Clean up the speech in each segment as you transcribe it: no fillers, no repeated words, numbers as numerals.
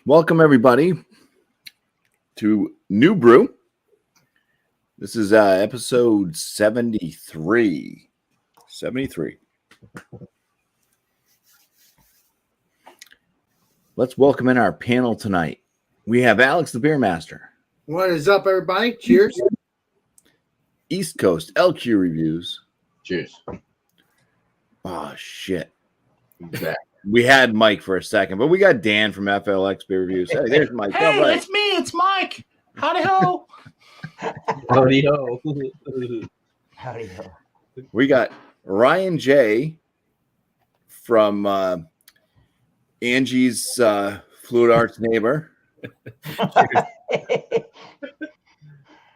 Welcome, everybody, to New Brew. This is episode 73. 73. Let's welcome in our panel tonight. We have Alex, the Beer Master. What is up, everybody? Cheers. East Coast LQ Reviews. Cheers. Oh, shit. Exactly. We had Mike for a second, but we got Dan from FLX Beer Reviews. Hey, there's Mike. Hey, All right. it's me. It's Mike. Howdy ho. Howdy ho. Howdy ho. We got Ryan J from Angie's Fluid Arts neighbor.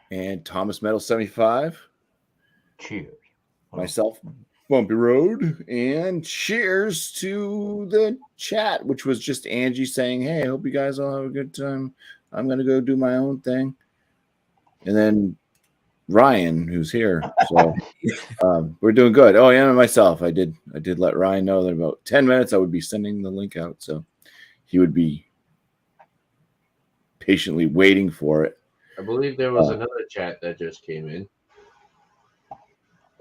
And Thomas Metal 75. Cheers. Myself, Bumpy Road, and cheers to the chat, which was just Angie saying, "Hey, I hope you guys all have a good time. I'm gonna go do my own thing." And then Ryan, who's here, so we're doing good. Oh yeah, and myself, I did let Ryan know that in about 10 minutes I would be sending the link out, so he would be patiently waiting for it. I believe there was another chat that just came in.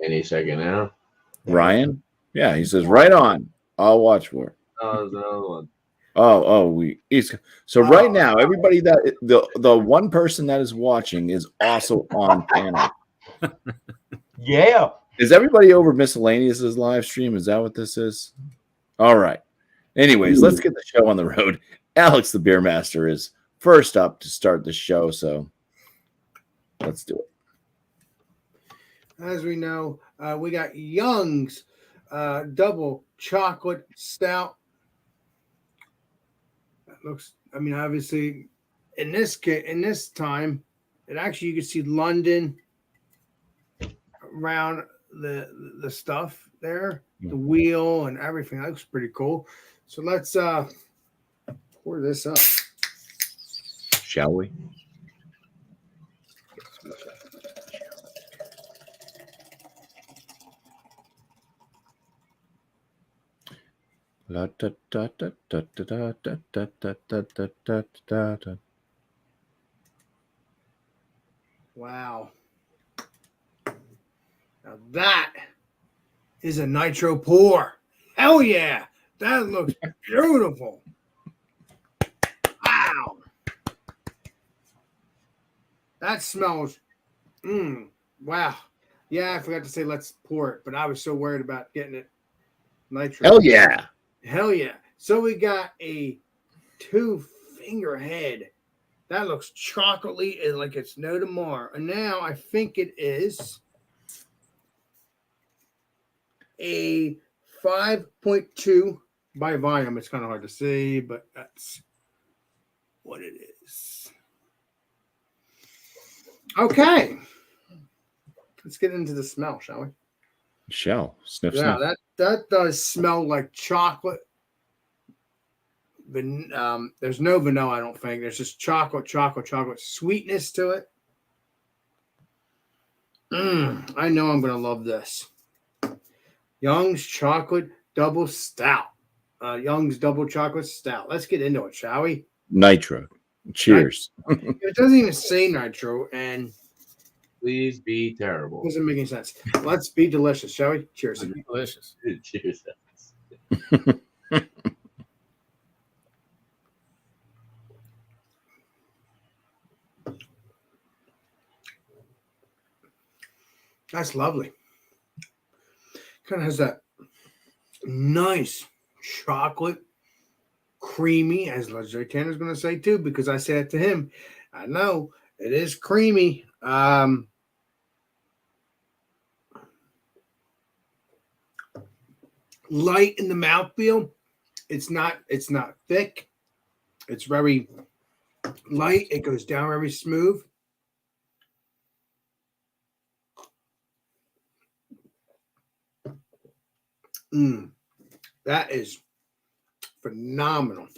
Any second now. Ryan, yeah, he says, "Right on. I'll watch for it." Oh, there's another one. So right now, everybody that the one person that is watching is also on panel. Yeah. Is everybody over Miscellaneous's live stream? Is that what this is? All right. Anyways, let's get the show on the road. Alex, the Beer Master, is first up to start the show, so let's do it. As we know, we got Young's double chocolate stout. That looks, I mean, obviously, in this time, it actually you can see London around the stuff there, the wheel and everything. That looks pretty cool. So let's pour this up. Shall we? Wow. Now that is a nitro pour. Hell yeah. That looks beautiful. Wow. That smells. Wow. Yeah, I forgot to say let's pour it, but I was so worried about getting it nitro. Hell yeah. Hell yeah. So we got a 2-finger head. That looks chocolatey like it's no tomorrow. And now I think it is a 5.2 by volume. It's kind of hard to see, but that's what it is. Okay. Let's get into the smell, shall we? Shall. Sniff, Yeah, sniff. that does smell like chocolate. There's no vanilla, I don't think. There's just chocolate sweetness to it. I know I'm gonna love this. Young's chocolate double stout. Young's double chocolate stout. Let's get into it, shall we? Nitro. Cheers. It doesn't even say nitro, and Please be terrible. doesn't make any sense. Let's be delicious, shall we? Cheers. Delicious. Cheers. That's lovely. Kind of has that nice chocolate, creamy, as Leslie Tanner's going to say too, because I said it to him. I know it is creamy. Light in the mouthfeel. It's not thick. It's very light. It goes down very smooth. That is phenomenal.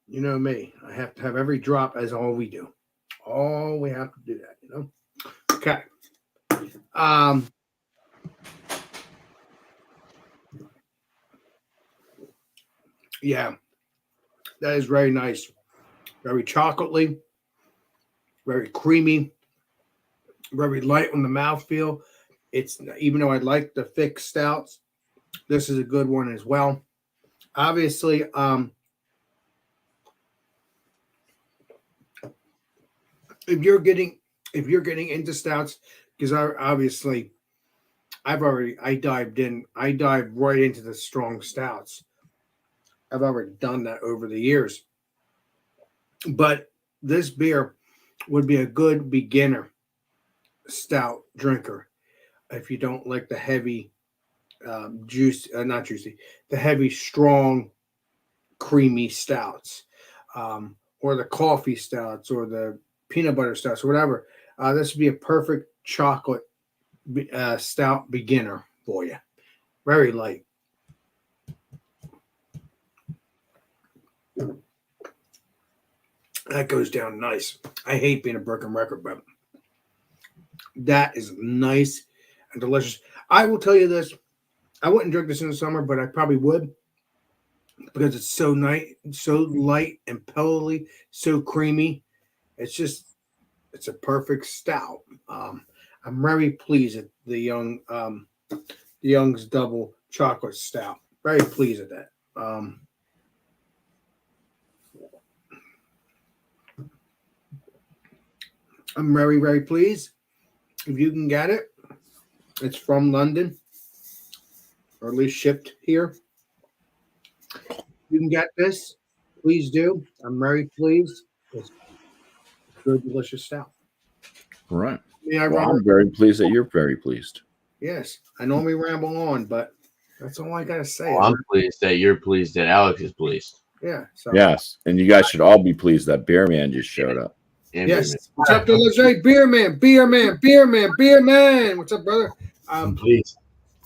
You know me. I have to have every drop as all we do. All we have to do that, you know? Okay. Yeah, that is very nice. Very chocolatey, very creamy, very light on the mouthfeel. It's even though I like the thick stouts, this is a good one as well. Obviously, if you're getting into stouts, because I dived right into the strong stouts. I've already done that over the years. But this beer would be a good beginner stout drinker if you don't like the heavy not juicy, the heavy, strong, creamy stouts, or the coffee stouts, or the peanut butter stouts, or whatever. This would be a perfect chocolate stout beginner for you. Very light. That goes down nice. I hate being a broken record, but that is nice and delicious. I will tell you this. I wouldn't drink this in the summer, but I probably would because it's so nice, so light and pillowy, so creamy. It's a perfect stout. I'm very pleased at the Young's Double Chocolate Stout. Very pleased at that. I'm very, very pleased. If you can get it, it's from London, or at least shipped here. You can get this. Please do. I'm very pleased. It's good, delicious stout. All right. Yeah, Well, I'm very pleased that you're very pleased. Yes, I normally ramble on, but that's all I gotta say. Well, I'm pleased that you're pleased that Alex is pleased. Yeah. So Yes, and you guys should all be pleased that Beer Man just showed up. And yes. What's up, Jose? Beer man, beer man, beer man, beer man. What's up, brother? I'm pleased.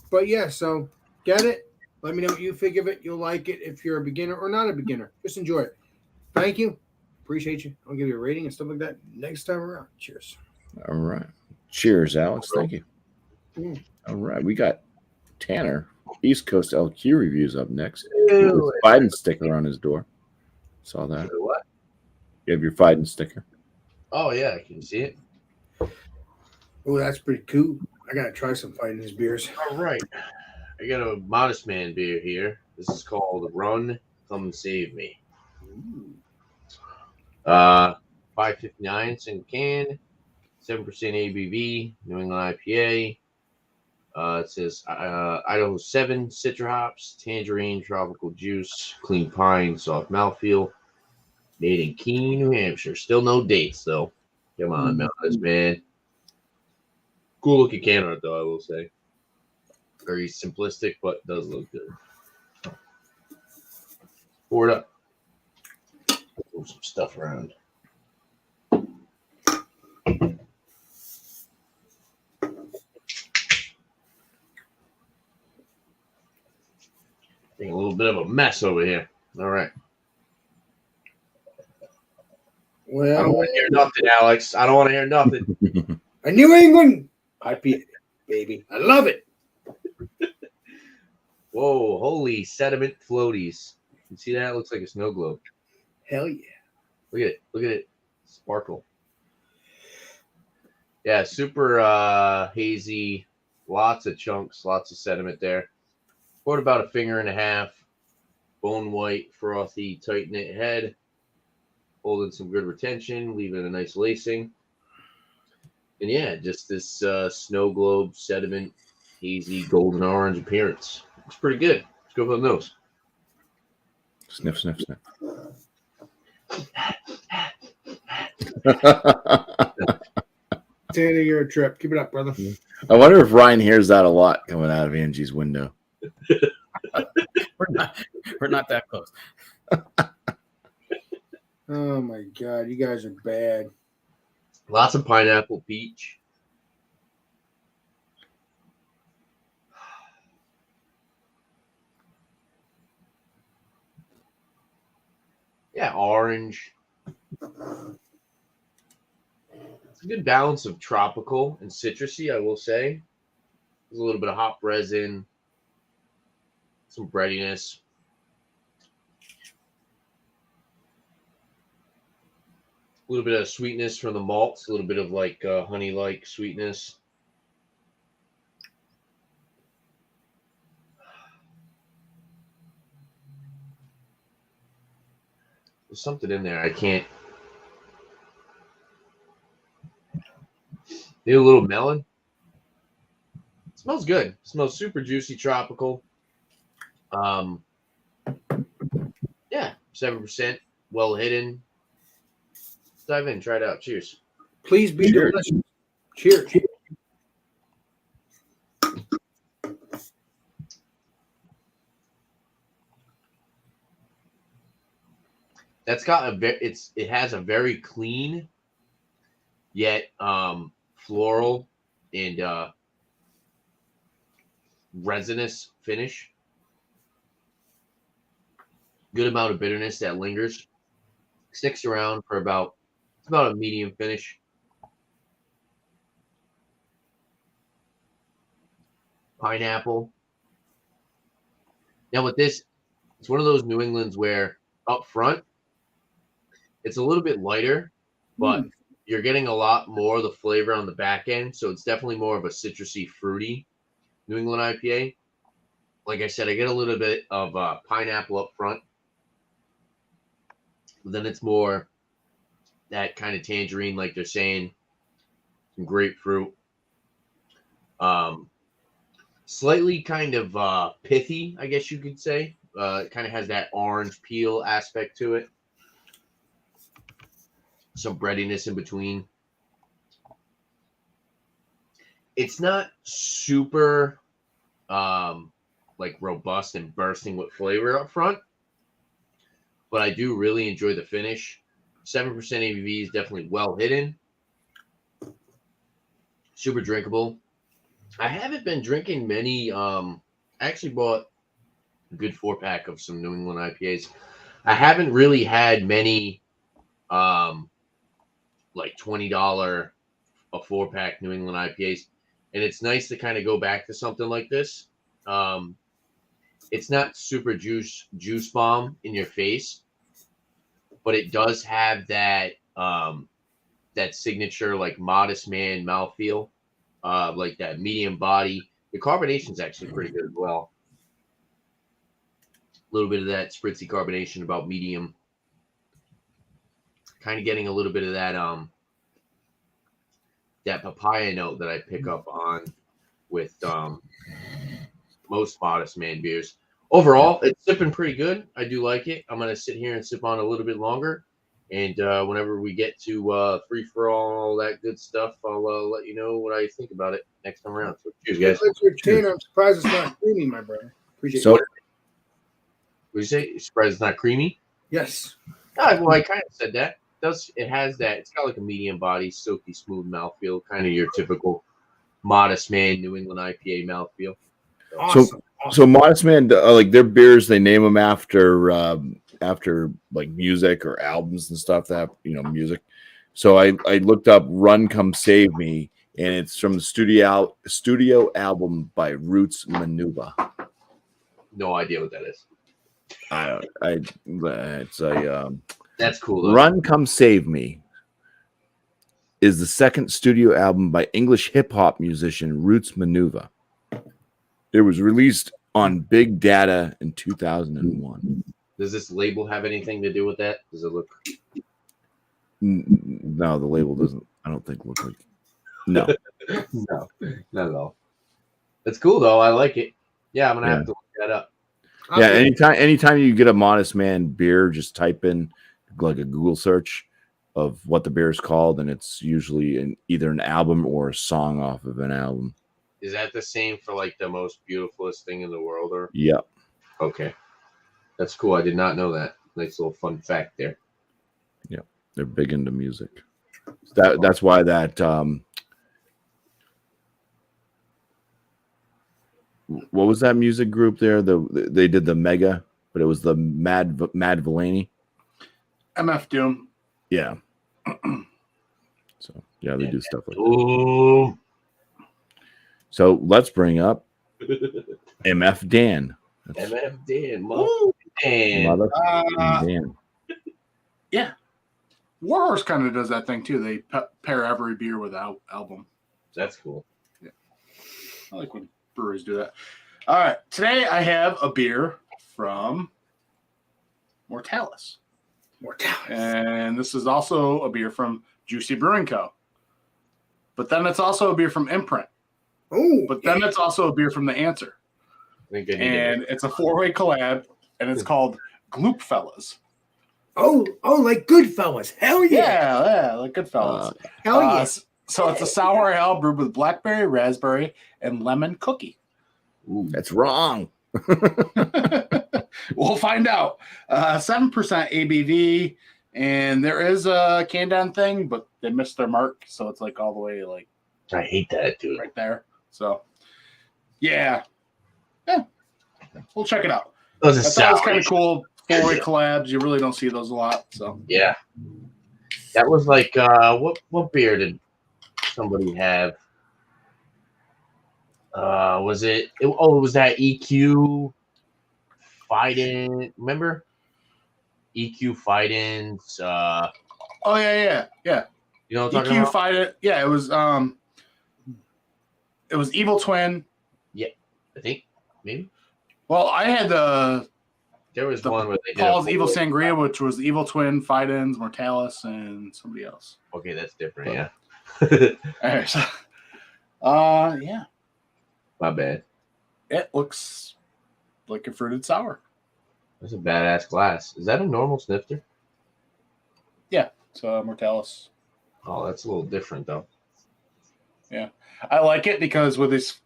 But yeah, so get it. Let me know what you think of it. You'll like it if you're a beginner or not a beginner. Just enjoy it. Thank you. Appreciate you. I'll give you a rating and stuff like that next time around. Cheers. All right. Cheers, Alex. Thank you. Mm. All right. We got Tanner, East Coast LQ reviews up next. With his Biden sticker on his door. Saw that. What? You have your Biden sticker. Oh, yeah. Can you see it? Oh, that's pretty cool. I gotta try some fighting his beers. All right. I got a Modest Man beer here. This is called Run, Come Save Me. 5.59 single can, 7% ABV, New England IPA. It says Idaho 7 citra hops, tangerine, tropical juice, clean pine, soft mouthfeel. Made in Keene, New Hampshire. Still no dates though. Come on, Modest Man. Cool looking can art though, I will say. Very simplistic, but does look good. Pour it up. Move some stuff around. Being a little bit of a mess over here. All right. I Well, don't want to hear nothing, Alex. I don't want to hear nothing. a New England IPA, baby. I love it. Whoa, holy sediment floaties. You see that? It looks like a snow globe. Hell yeah. Look at it. Look at it. Sparkle. Yeah, super hazy. Lots of chunks, lots of sediment there. Poured about a finger and a half. Bone white, frothy, tight knit head. Holding some good retention, leaving a nice lacing. And yeah, just this snow globe sediment, hazy golden orange appearance. It's pretty good. Let's go for the nose. Sniff, sniff, sniff. Tanner, you're a trip. Keep it up, brother. I wonder if Ryan hears that a lot coming out of Angie's window. We're not that close. Oh my God, you guys are bad. Lots of pineapple, peach. Yeah, orange. It's a good balance of tropical and citrusy, I will say. There's a little bit of hop resin, some breadiness. A little bit of sweetness from the malts, a little bit of like honey-like sweetness. There's something in there. I can't. Maybe a little melon. It smells good. It smells super juicy, tropical. Yeah, 7%, well hidden. Dive in, try it out. Cheers. Please be Cheers. delicious. Cheers. That's got it has a very clean yet floral and resinous finish. Good amount of bitterness that lingers. Sticks around for about a medium finish. Pineapple. Now with this, it's one of those New Englands where up front it's a little bit lighter, but you're getting a lot more of the flavor on the back end. So it's definitely more of a citrusy, fruity New England IPA. Like I said, I get a little bit of pineapple up front. But then it's more that kind of tangerine, like they're saying, some grapefruit. Slightly kind of pithy, I guess you could say. It kind of has that orange peel aspect to it. Some breadiness in between. It's not super like robust and bursting with flavor up front, but I do really enjoy the finish. 7% ABV is definitely well hidden. Super drinkable. I haven't been drinking many. I actually bought a good 4-pack of some New England IPAs. I haven't really had many like $20 a 4-pack New England IPAs. And it's nice to kind of go back to something like this. It's not super juice bomb in your face, but it does have that that signature like Modest Man mouthfeel, like that medium body. The carbonation is actually pretty good as well. A little bit of that spritzy carbonation, about medium. Kind of getting a little bit of that that papaya note that I pick up on with most Modest Man beers. Overall, it's sipping pretty good. I do like it. I'm gonna sit here and sip on a little bit longer, and whenever we get to free for all that good stuff, I'll let you know what I think about it next time around. So cheers, guys. I'm surprised it's not creamy, my brother. Appreciate So- it. What did you say? Surprised it's not creamy? Yes. Well, I kind of said that. It has that? It's got like a medium body, silky smooth mouthfeel, kind of your typical Modest Man New England IPA mouthfeel. Awesome. So Modest Man, like their beers, they name them after like music or albums and stuff that music. So I looked up "Run Come Save Me," and it's from the studio album by Roots Manuva. No idea what that is. It's a That's cool though. "Run Come Save Me" is the second studio album by English hip hop musician Roots Manuva. It was released on Big Data in 2001. Does this label have anything to do with that? Does it look? No, the label doesn't. I don't think look like. No. No, not at all. It's cool though. I like it. Yeah, I'm gonna have to look that up. Yeah, anytime you get a Modest Man beer, just type in like a Google search of what the beer is called, and it's usually either an album or a song off of an album. Is that the same for like the most beautifulest thing in the world? Or Yeah. Okay, that's cool. I did not know that. Nice little fun fact there. Yeah, they're big into music. That's why that. What was that music group there? They did the Mega, but it was the Mad Villani. MF Doom. Yeah. So yeah, they do stuff like that. Ooh. So let's bring up MF Dan. That's MF Dan, Dan. motherfucking Dan. Yeah. Warhorse kind of does that thing too. They pair every beer with an album. That's cool. Yeah, I like when breweries do that. All right, today I have a beer from Mortalis. And this is also a beer from Juicy Brewing Co. But then it's also a beer from Imprint. Oh, But then it's also a beer from The Answer. And it's a 4-way collab, and it's called Gloop Fellas. Oh, like Goodfellas. Hell yeah. Yeah, like Goodfellas. Hell yeah. So it's a sour ale brewed with blackberry, raspberry, and lemon cookie. Ooh, that's wrong. We'll find out. 7% ABV, and there is a can down thing, but they missed their mark, so it's like all the way like I hate that, dude. right there. So yeah, we'll check it out. Those I thought it was kind of cool. 4-way collabs, you really don't see those a lot. So yeah, that was like what beer did somebody have? Was it? It was that EQ Fight-In. Remember EQ Fight-Ins? oh yeah. You know what I'm talking EQ about? Fight It. Yeah, it was Evil Twin. Yeah, I think maybe Well, I had there was one where they did Paul's a Evil four-way Sangria, collab. which was Evil Twin, Fight-Ins, Mortalis, and somebody else. Okay, that's different. Yeah, All right, so, yeah, my bad. it looks like a fruited sour. That's a badass glass. Is that a normal snifter? Yeah, so Mortalis. Oh, that's a little different though. I like it because with these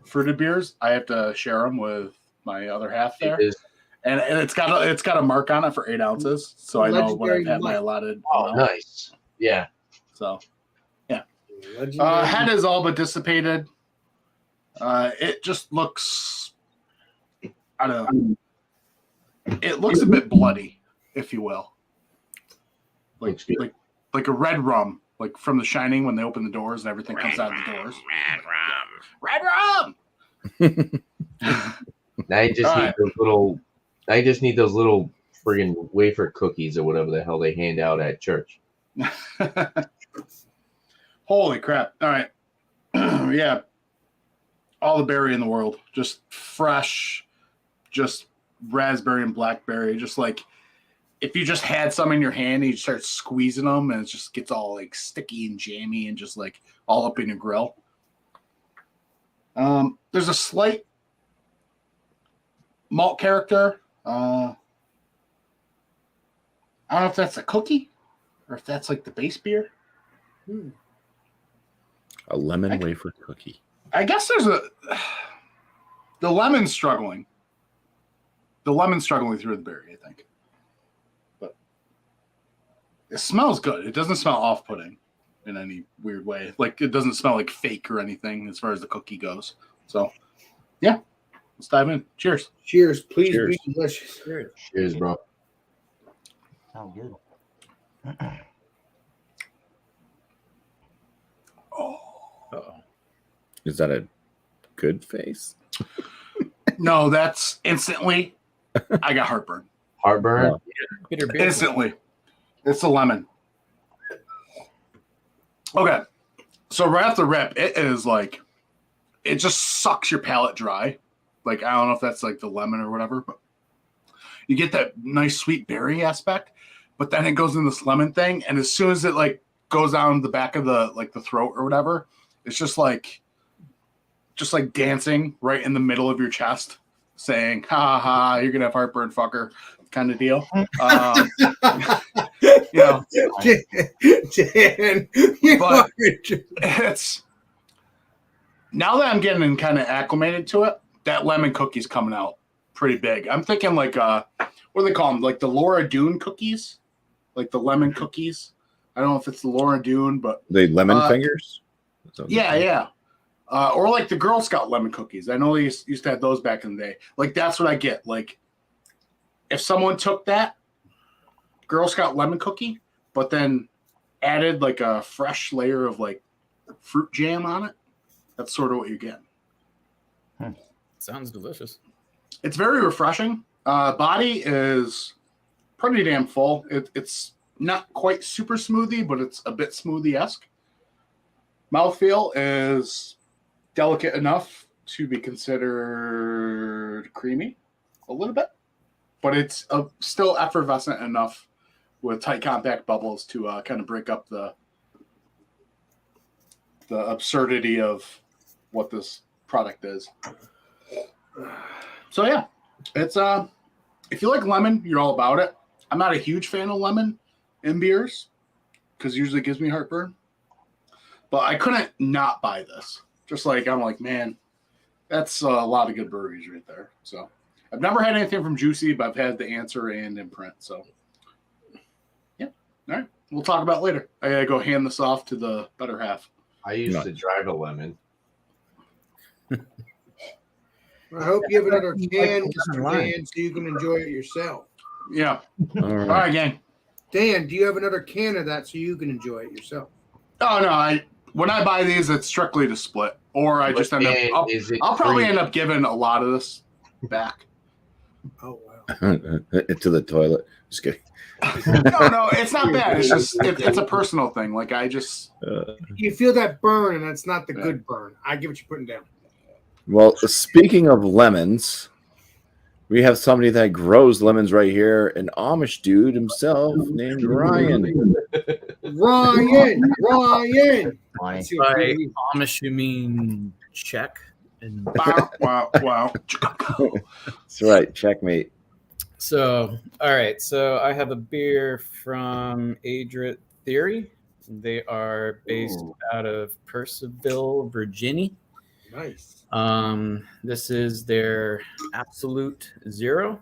fruited beers, I have to share them with my other half there, It is. and it's got a mark on it for 8 ounces, so I know when I've had my allotted. Oh, amount. nice. Yeah. So yeah, Legendary. head is all but dissipated. It just looks, I don't know. It looks a bit bloody, if you will, Looks good. like a red rum, like from The Shining when they open the doors and everything comes out of the doors. Red rum. Now you just All need right. those little. Now you just need those little friggin' wafer cookies or whatever the hell they hand out at church. Holy crap! All right, yeah, all the berry in the world, just fresh, just raspberry and blackberry, just like if you just had some in your hand and you start squeezing them and it just gets all like sticky and jammy and just like all up in your grill. There's a slight malt character. I don't know if that's a cookie or if that's like the base beer. A lemon wafer cookie. I guess there's the lemon's struggling. The lemon's struggling through the berry, I think. But it smells good. It doesn't smell off-putting in any weird way. Like it doesn't smell like fake or anything as far as the cookie goes. So yeah, let's dive in. Cheers. Cheers. Please Cheers. be delicious. Cheers, bro. Sound good. Uh-oh. Is that a good face? No, that's instantly. I got heartburn. Heartburn. Yeah. Instantly. It's a lemon. Okay. So right off the rip, it is like, it just sucks your palate dry. Like, I don't know if that's like the lemon or whatever, but you get that nice sweet berry aspect, but then it goes in this lemon thing. And as soon as it like goes down the back of the, like the throat or whatever, it's just like dancing right in the middle of your chest saying, ha ha, you're going to have heartburn, fucker, kind of deal. You know, Dan, But- it's now that I'm getting kind of acclimated to it, that lemon cookie's coming out pretty big. I'm thinking like what do they call them? Like the Laura Dune cookies, like the lemon cookies. I don't know if it's the Laura Dune, but The lemon fingers? Is that what yeah, they're yeah. Or like the Girl Scout lemon cookies. I know they used to have those back in the day. Like that's what I get. Like if someone took that Girl Scout lemon cookie, but then added like a fresh layer of like fruit jam on it, that's sort of what you get. Sounds delicious. It's very refreshing. Body is pretty damn full. It's not quite super smoothie, but it's a bit smoothie-esque. Mouthfeel is delicate enough to be considered creamy a little bit, but it's still effervescent enough with tight compact bubbles to kind of break up the absurdity of what this product is. So yeah, it's if you like lemon, you're all about it. I'm not a huge fan of lemon in beers because it usually gives me heartburn, but I couldn't not buy this. Just like I'm like, man, that's a lot of good breweries right there. So I've never had anything from Juicy, but I've had the Answer and Imprint. So yeah, all right, we'll talk about it later. I gotta go hand this off to the better half. I used to drive a lemon. I hope you have another can, Mr. Dan, so you can enjoy it yourself. Yeah. All right. All right, gang. Dan, do you have another can of that so you can enjoy it yourself? Oh no, when I buy these, it's strictly to split, or I just end up. I'll probably end up giving a lot of this back. Oh wow! Into the toilet. Just kidding. No, it's not bad. It's just it's a personal thing. Like I just You feel that burn, and that's not the good burn. I get what you're putting down. Well, speaking of lemons, we have somebody that grows lemons right here, an Amish dude himself named Ryan. Ryan. Funny. By Amish, you mean Czech? And wow. That's right. Checkmate. so, all right. So I have a beer from Adrit Theory. They are based out of Purcellville, Virginia. Nice. This is their Absolute Zero.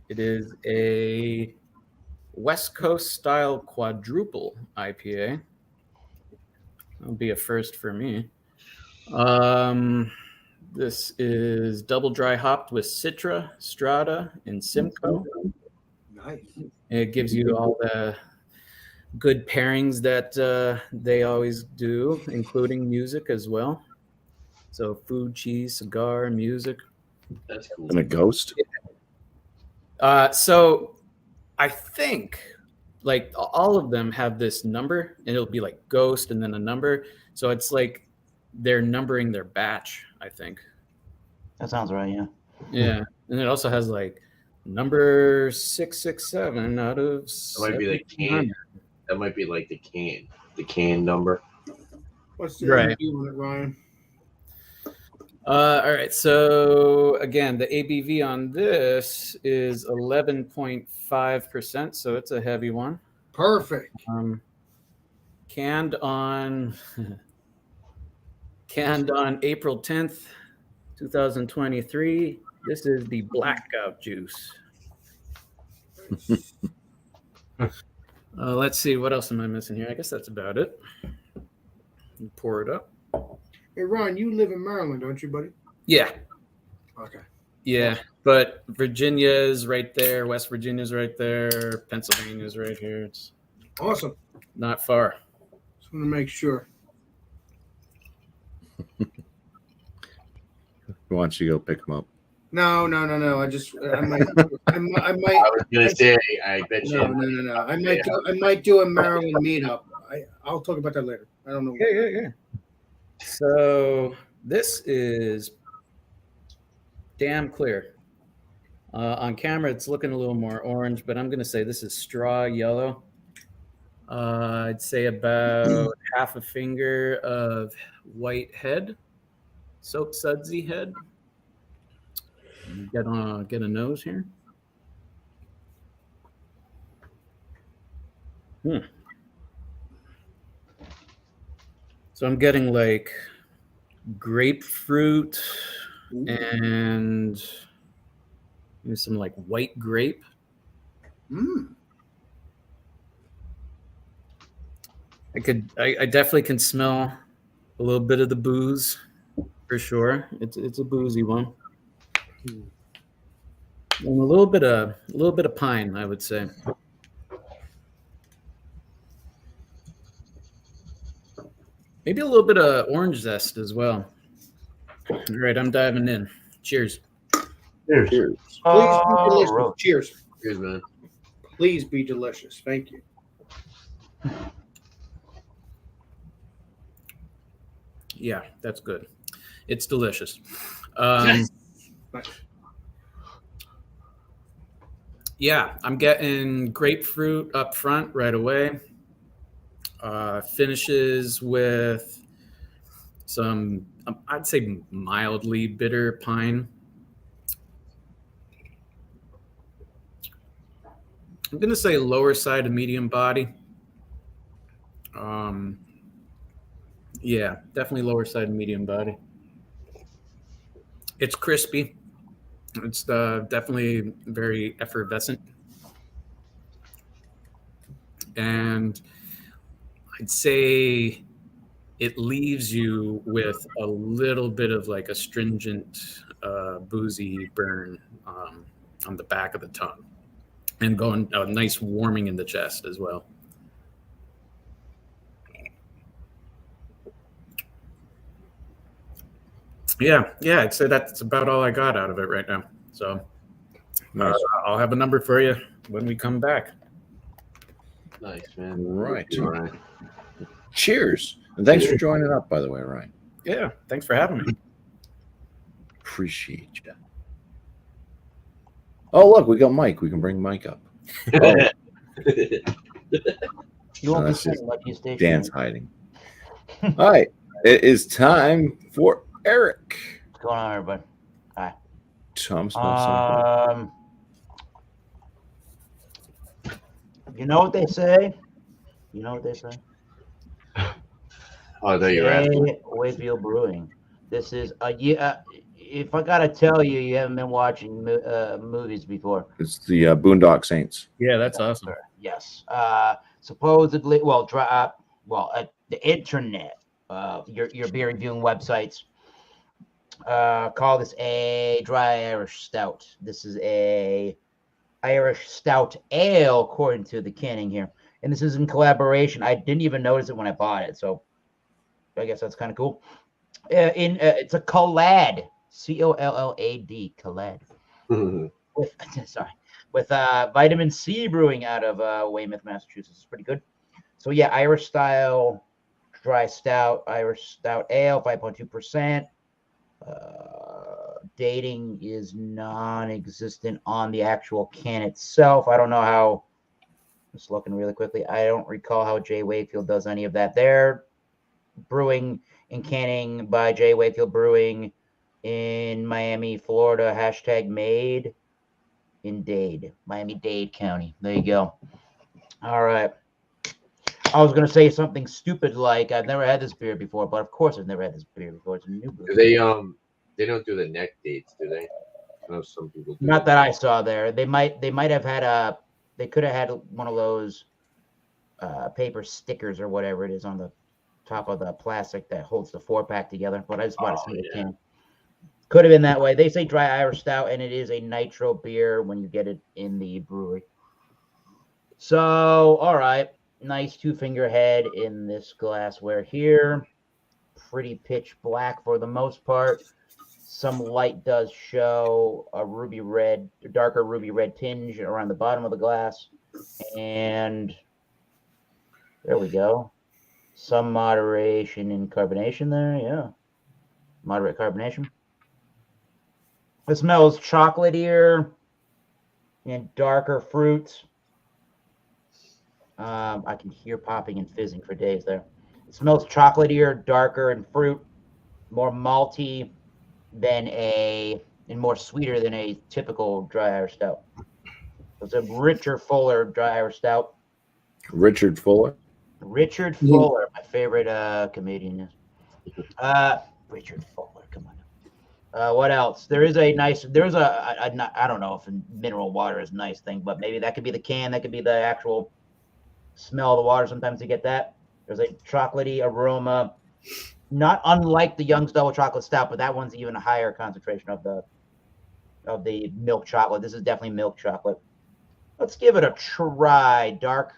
It is a West Coast style quadruple IPA. That'll be a first for me. This is double dry hopped with Citra, Strata, and Simcoe. Nice. It gives you all the good pairings that they always do, including music as well. So food, cheese, cigar, music. That's cool. And a ghost. So I think like all of them have this number, and it'll be like ghost and then a number. So it's like they're numbering their batch, I think. That sounds right, yeah. Yeah. And it also has like number 667 out of That might be the can. That might be like the can number. What's the Right. ABV on it, Ryan? All right. So again, the ABV on this is 11.5%. So it's a heavy one. Perfect. Canned on April 10th, 2023. This is the blackout juice. Let's see, what else am I missing here? I guess that's about it. Pour it up. Hey, Ryan, you live in Maryland, don't you, buddy? Yeah. Okay. Yeah. But Virginia is right there. West Virginia is right there. Pennsylvania is right here. It's Awesome. not far. Just want to make sure. Why don't you go pick him up? No. I might. I was gonna say, I bet you. No. I might do a Maryland meetup. I'll talk about that later. I don't know. Yeah. So this is damn clear. On camera, it's looking a little more orange, but I'm going to say this is straw yellow. I'd say about half a finger of white head, soap sudsy head. Get a nose here. So I'm getting like grapefruit and maybe some like white grape. I definitely can smell a little bit of the booze for sure. It's a boozy one. And a little bit of pine, I would say. Maybe a little bit of orange zest as well. All right, I'm diving in. Cheers. Cheers. Please, delicious. Cheers. Cheers, man. Please be delicious. Thank you. Yeah, that's good. It's delicious. Nice. Yeah, I'm getting grapefruit up front right away. Finishes with some, I'd say, mildly bitter pine. I'm going to say lower side of medium body. Yeah, definitely lower side of medium body. It's crispy. It's definitely very effervescent. And I'd say it leaves you with a little bit of like astringent, boozy burn on the back of the tongue, and going a nice warming in the chest as well. Yeah, I'd say that's about all I got out of it right now. So Nice. I'll have a number for you when we come back. Nice, man. Right. All right. Cheers. And thanks for joining up, by the way, Ryan. Yeah, thanks for having me. Appreciate you. Oh, look, we got Mike. We can bring Mike up. Oh, You won't be that's saying just Lucky Station. Dan's hiding. All right. It is time for Eric. What's going on, everybody? Tom smells something. You know what they say? Oh, there you're at. Wakefield Brewing. This is if I gotta tell you, you haven't been watching movies before. It's the Boondock Saints. Yeah, that's awesome. Yes. Supposedly, at the internet, your beer reviewing websites call this a dry Irish stout. This is a Irish stout ale, according to the canning here, and this is in collaboration. I didn't even notice it when I bought it, so I guess that's kind of cool. It's a collad, COLLAD, collad. with Vitamin C Brewing out of Weymouth, Massachusetts. It's pretty good. So yeah, Irish style dry stout, Irish stout ale, 5.2%. Dating is non-existent on the actual can itself. I don't know how. Just looking really quickly, I don't recall how J. Wakefield does any of that. They're brewing and canning by J. Wakefield Brewing in Miami, Florida. #made in Dade, Miami-Dade County. There you go. All right. I was going to say something stupid like I've never had this beer before, but of course I've never had this beer before. It's a new beer. They don't do the neck dates, do they? I know some people do. Not that I saw there. They might have had they could have had one of those paper stickers or whatever it is on the top of the plastic that holds the 4-pack together, but I just want to see the can. Could have been that way. They say dry Irish stout, and it is a nitro beer when you get it in the brewery. So, all right. Nice 2-finger head in this glassware here. Pretty pitch black for the most part. Some light does show a ruby red, darker ruby red tinge around the bottom of the glass. And there we go. Some moderation in carbonation there. Yeah. Moderate carbonation. It smells chocolatier and darker fruits. I can hear popping and fizzing for days there. It smells chocolatier, darker in fruit, more malty and more sweeter than a typical dry Irish stout. It's a richer, fuller dry Irish stout. Richard Fuller, my favorite comedian is. Richard Fuller, come on. What else? I don't know if mineral water is a nice thing, but maybe that could be the can. That could be the actual smell of the water. Sometimes you get that. There's a chocolatey aroma, not unlike the Young's Double Chocolate Stout, but that one's even a higher concentration of the milk chocolate. This is definitely milk chocolate. Let's give it a try. Dark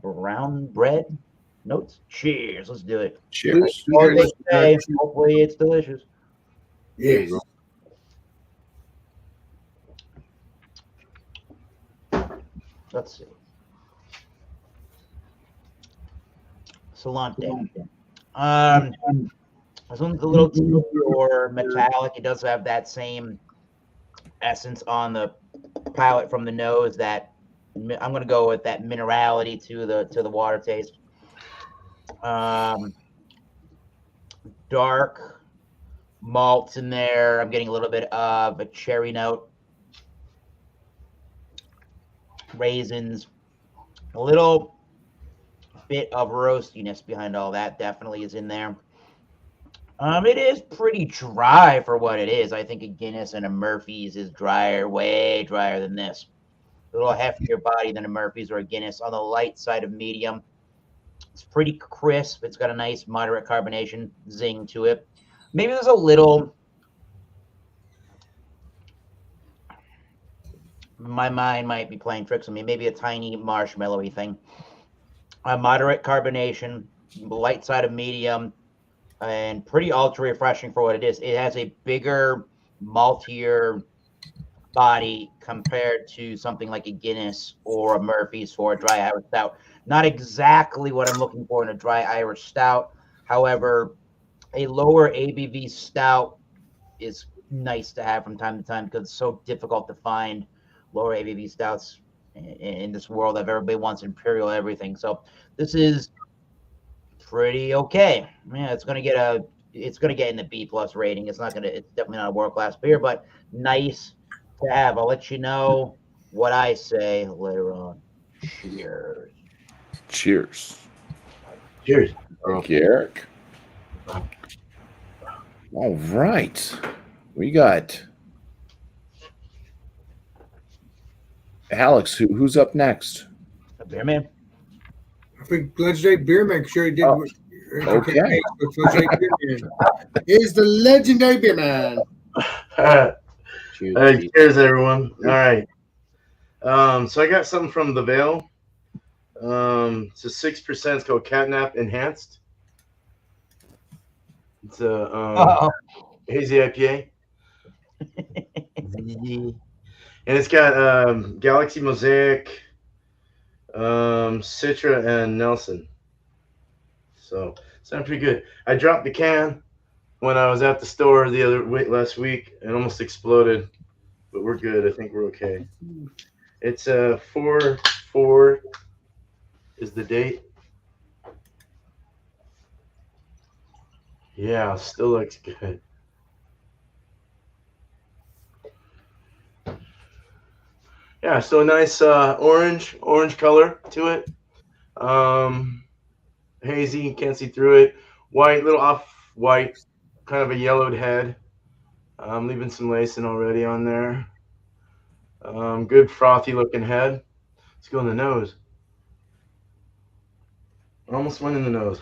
brown bread notes. Cheers. Let's do it. cheers. Hopefully it's delicious. Yes. Let's see. Solante. This one's a little too pure metallic. It does have that same essence on the palate from the nose. That I'm going to go with that minerality to the water taste. Dark malts in there. I'm getting a little bit of a cherry note, raisins, a little bit of roastiness behind all that. Definitely is in there. It is pretty dry for what it is. I think a Guinness and a Murphy's is drier, way drier than this. A little heftier body than a Murphy's or a Guinness, on the light side of medium. It's pretty crisp. It's got a nice moderate carbonation zing to it. Maybe there's a little, my mind might be playing tricks on me, maybe a tiny marshmallowy thing. A moderate carbonation, light side of medium, and pretty ultra refreshing for what it is. It has a bigger, maltier body compared to something like a Guinness or a Murphy's for a dry Irish stout. Not exactly what I'm looking for in a dry Irish stout. However, a lower ABV stout is nice to have from time to time because it's so difficult to find lower ABV stouts in this world of everybody wants imperial everything. So this is pretty okay. Yeah, it's gonna get in the B+ rating. It's definitely not a world-class beer, but nice to have. I'll let you know what I say later on. Cheers. Cheers. Cheers. Thank you, Eric. All right. We got Alex. Who's up next? A beer man. I think Legendary Beer Man sure he did. Oh, okay. Legendary Beer Man is the Legendary Beer Man. Cheers. All right, cheers, everyone. All right. So I got something from the Veil. It's a 6%. It's called Catnap Enhanced. It's a hazy IPA. And it's got Galaxy Mosaic, Citra, and Nelson. So sounds pretty good. I dropped the can when I was at the store last week and almost exploded, but we're good. I think we're okay. It's 4/4 is the date. Yeah, still looks good. Yeah, so a nice orange color to it. Hazy, can't see through it. White, little off-white, kind of a yellowed head. I'm leaving some lacing already on there. Good frothy looking head. Let's go in the nose. Almost went in the nose.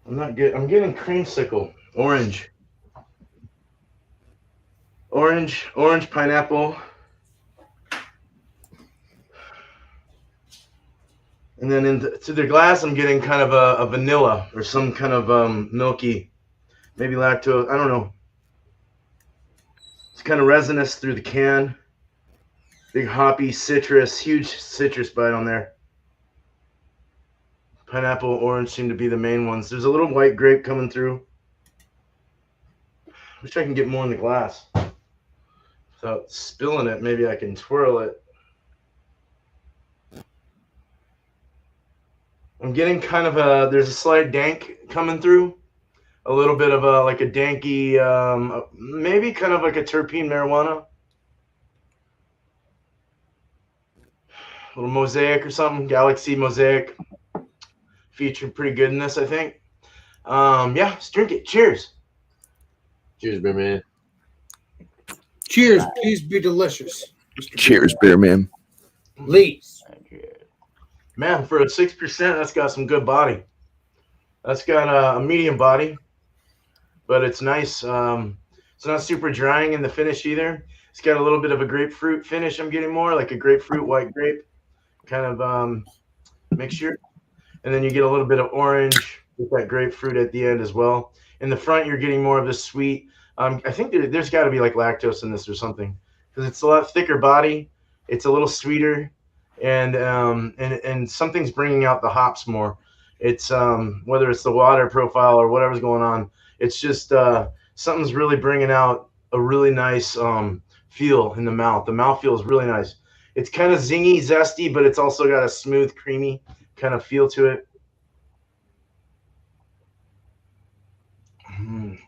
I'm not good. I'm getting creamsicle, orange, pineapple. And then to the glass, I'm getting kind of a vanilla or some kind of milky, maybe lactose. I don't know. It's kind of resinous through the can. Big hoppy citrus, huge citrus bite on there. Pineapple, orange seem to be the main ones. There's a little white grape coming through. Wish I can get more in the glass. Without spilling it, maybe I can twirl it. I'm getting kind of there's a slight dank coming through. A little bit of like a danky, maybe kind of like a terpene marijuana. A little mosaic or something, Galaxy Mosaic. Featured pretty good in this, I think. Yeah, let's drink it. Cheers. Cheers, beer man. Cheers. Please be delicious. Mr. Cheers, beer man. Please. Man, for a 6%, that's got some good body. That's got a medium body, but it's nice. It's not super drying in the finish either. It's got a little bit of a grapefruit finish. I'm getting more like a grapefruit, white grape kind of mixture. And then you get a little bit of orange with that grapefruit at the end as well. In the front, you're getting more of the sweet. I think there's got to be like lactose in this or something because it's a lot thicker body. It's a little sweeter, and something's bringing out the hops more. It's whether it's the water profile or whatever's going on. It's just something's really bringing out a really nice feel in the mouth. The mouth feels really nice. It's kind of zingy, zesty, but it's also got a smooth, creamy kind of feel to it.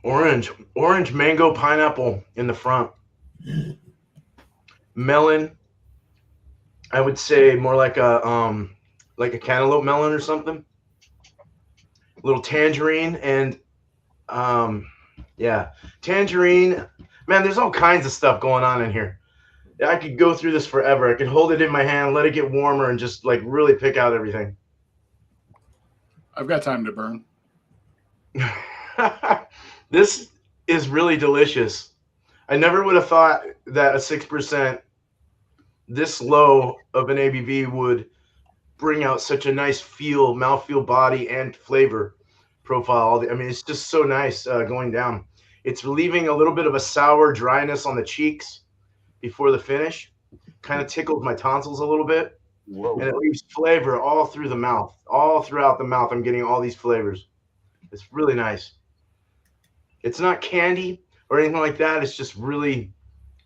Orange, mango, pineapple in the front. Melon, I would say more like a cantaloupe melon or something. A little tangerine and yeah, tangerine. Man, there's all kinds of stuff going on in here. I could go through this forever. I could hold it in my hand, let it get warmer, and just like really pick out everything. I've got time to burn. This is really delicious. I never would have thought that a 6% this low of an ABV would bring out such a nice mouthfeel, body, and flavor profile. I mean, it's just so nice going down. It's leaving a little bit of a sour dryness on the cheeks before the finish. Kind of tickles my tonsils a little bit. Whoa. And it leaves flavor all through the mouth. All throughout the mouth, I'm getting all these flavors. It's really nice. It's not candy or anything like that. It's just really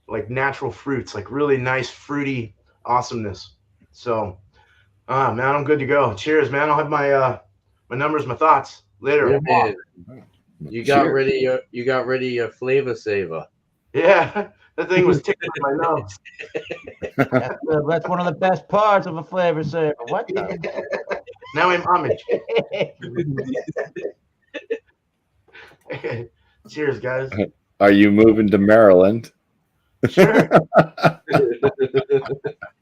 like natural fruits, like really nice fruity awesomeness. So, man, I'm good to go. Cheers, man. I'll have my my numbers, my thoughts later. Yeah, man. You got rid of your flavor saver. Yeah, that thing was tickling my nose. That's one of the best parts of a flavor saver. What the? Now I'm homage. Cheers, guys. Are you moving to Maryland? Sure.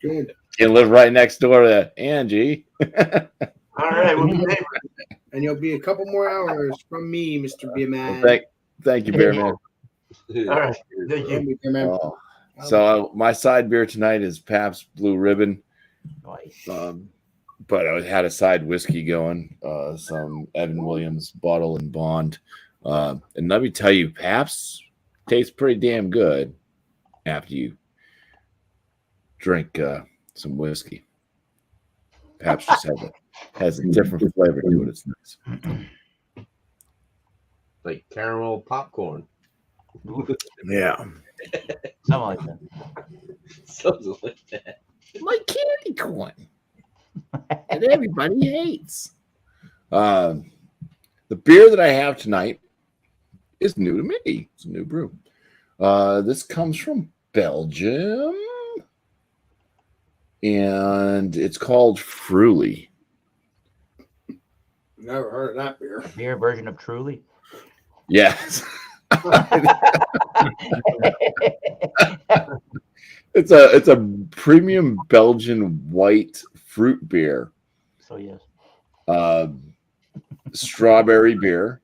Good. You live right next door to Angie. All right, we'll be neighbors. And you'll be a couple more hours from me, Mr. Beerman. Well, thank you, Bearman. All right, thank you. Beerman. Oh. So my side beer tonight is Pabst Blue Ribbon. Nice. But I had a side whiskey going, some Evan Williams Bottle and Bond. And let me tell you, Pabst tastes pretty damn good after you drink some whiskey. Pabst just has a different flavor to it. It's nice. Like caramel popcorn. Yeah. Something like that. Something like that. Like candy corn. And everybody hates. The beer that I have tonight is new to me. It's a new brew. This comes from Belgium. And it's called Fruly. Never heard of that beer. A beer version of Truly. Yes. It's a premium Belgian white fruit beer. So yes. Strawberry beer.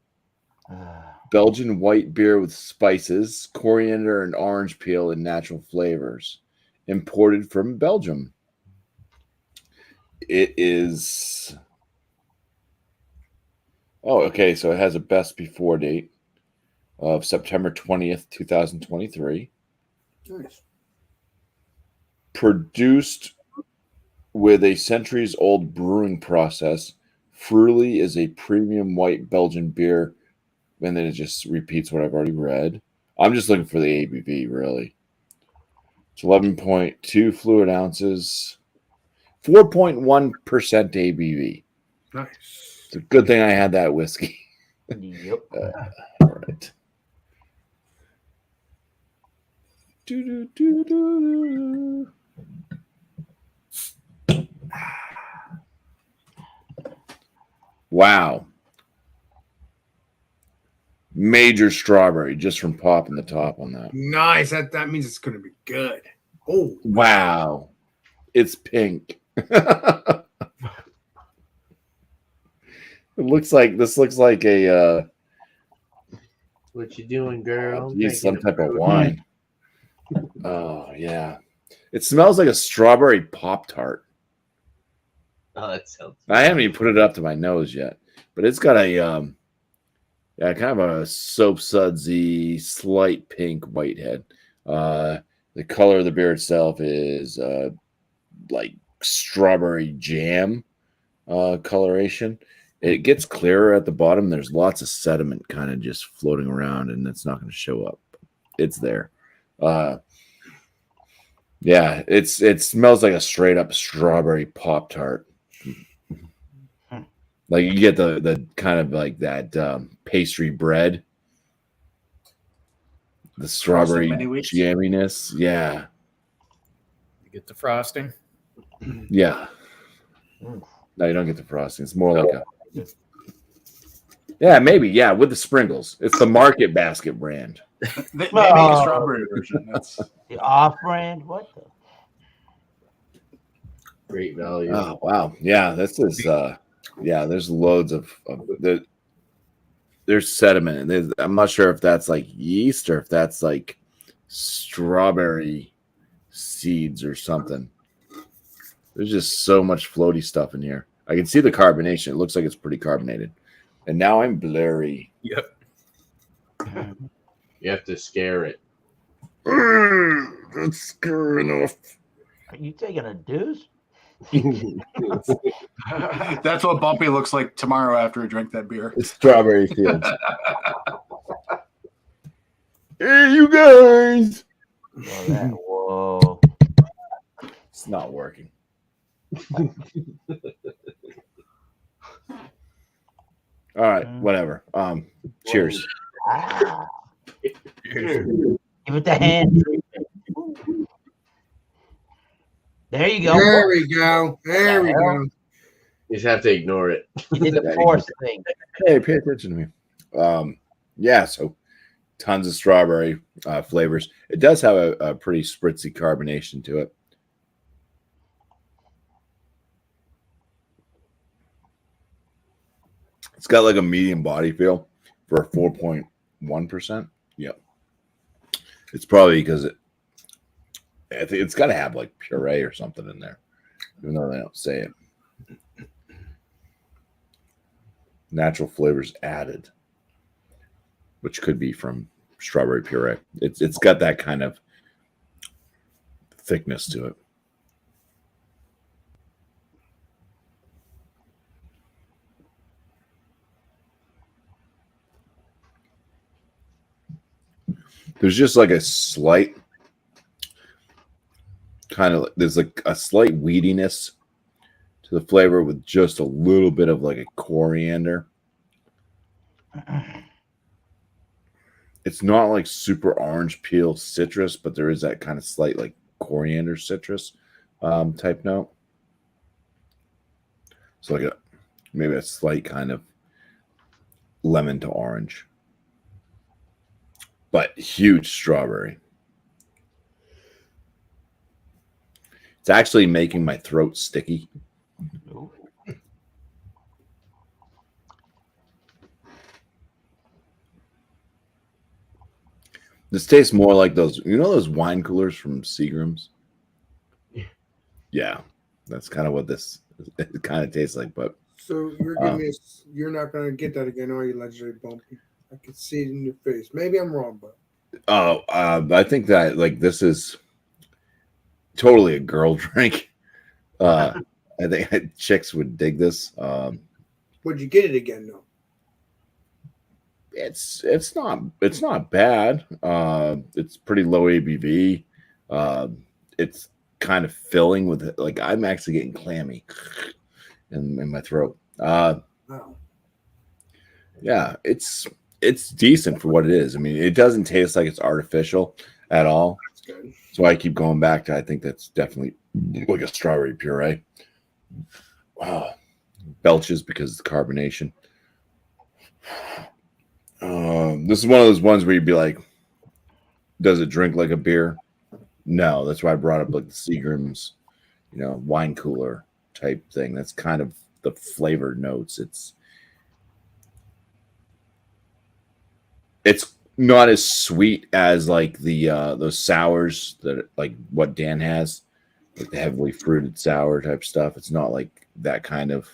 Belgian white beer with spices, coriander, and orange peel and natural flavors. Imported from Belgium. It is... Oh, okay. So it has a best before date of September 20th, 2023. Nice. Produced with a centuries-old brewing process, Fruly is a premium white Belgian beer. And then it just repeats what I've already read. I'm just looking for the ABV, really. It's 11.2 fluid ounces, 4.1% ABV. Nice. It's a good thing I had that whiskey. Yep. All right. Do-do-do-do-do. Wow. Major strawberry just from popping the top on that. Nice. That means it's going to be good. Oh, Wow. It's pink. It looks like a What you doing, girl? some type of wine. Oh yeah. It smells like a strawberry Pop-Tart. Oh, that sounds. I haven't even put it up to my nose yet, but it's got a kind of a soap sudsy, slight pink whitehead. The color of the beer itself is like strawberry jam coloration. It gets clearer at the bottom. There's lots of sediment kind of just floating around, and it's not going to show up. It's there. Yeah, it smells like a straight up strawberry Pop-Tart. Like you get the kind of like that pastry bread, the strawberry jamminess. Yeah, You get the frosting. yeah. No, you don't get the frosting. It's more like a maybe with the sprinkles. It's the Market Basket brand. They make a strawberry version. That's The off-brand. What the? Great value. Oh wow, yeah. This is There's loads of there's sediment. I'm not sure if that's like yeast or if that's like strawberry seeds or something. There's just so much floaty stuff in here. I can see the carbonation. It looks like it's pretty carbonated. And now I'm blurry. Yep. You have to scare it. That's scary enough. Are you taking a deuce? that's what BuMpy looks like tomorrow after I drink that beer. It's strawberry fields. Hey, you guys! Whoa. It's not working. All right, whatever. Cheers. Ah. Give it the hand treatment. There you go. There we go. There we go. You just have to ignore it. You did the force thing. Hey, pay attention to me. So tons of strawberry flavors. It does have a pretty spritzy carbonation to it. It's got like a medium body feel for a 4.1%. Yep. It's probably because I think it's got to have like puree or something in there, even though they don't say it. Natural flavors added, which could be from strawberry puree. It's got that kind of thickness to it. There's just like a slight there's like a slight weediness to the flavor with just a little bit of like a coriander. It's not like super orange peel citrus, but there is that kind of slight like coriander citrus type note. So like maybe a slight kind of lemon to orange. But huge strawberry. It's actually making my throat sticky. This tastes more like those wine coolers from Seagram's? Yeah, that's kind of what this kind of tastes like. But So you're giving me you're not going to get that again, are you, Legendary BuMpy? I can see it in your face. Maybe I'm wrong, but I think that like this is totally a girl drink. I think chicks would dig this. would you get it again though? It's not bad. It's pretty low ABV. It's kind of filling with it. Like I'm actually getting clammy in my throat. Wow. Yeah, it's decent for what it is. I mean, it doesn't taste like it's artificial at all. That's good. So I keep going back to I think that's definitely like a strawberry puree. Belches because of the carbonation. This is one of those ones where you'd be like, does it drink like a beer? No, that's why I brought up like the Seagram's, wine cooler type thing. That's kind of the flavored notes. It's not as sweet as like the those sours that like what Dan has, like the heavily fruited sour type stuff. It's not like that kind of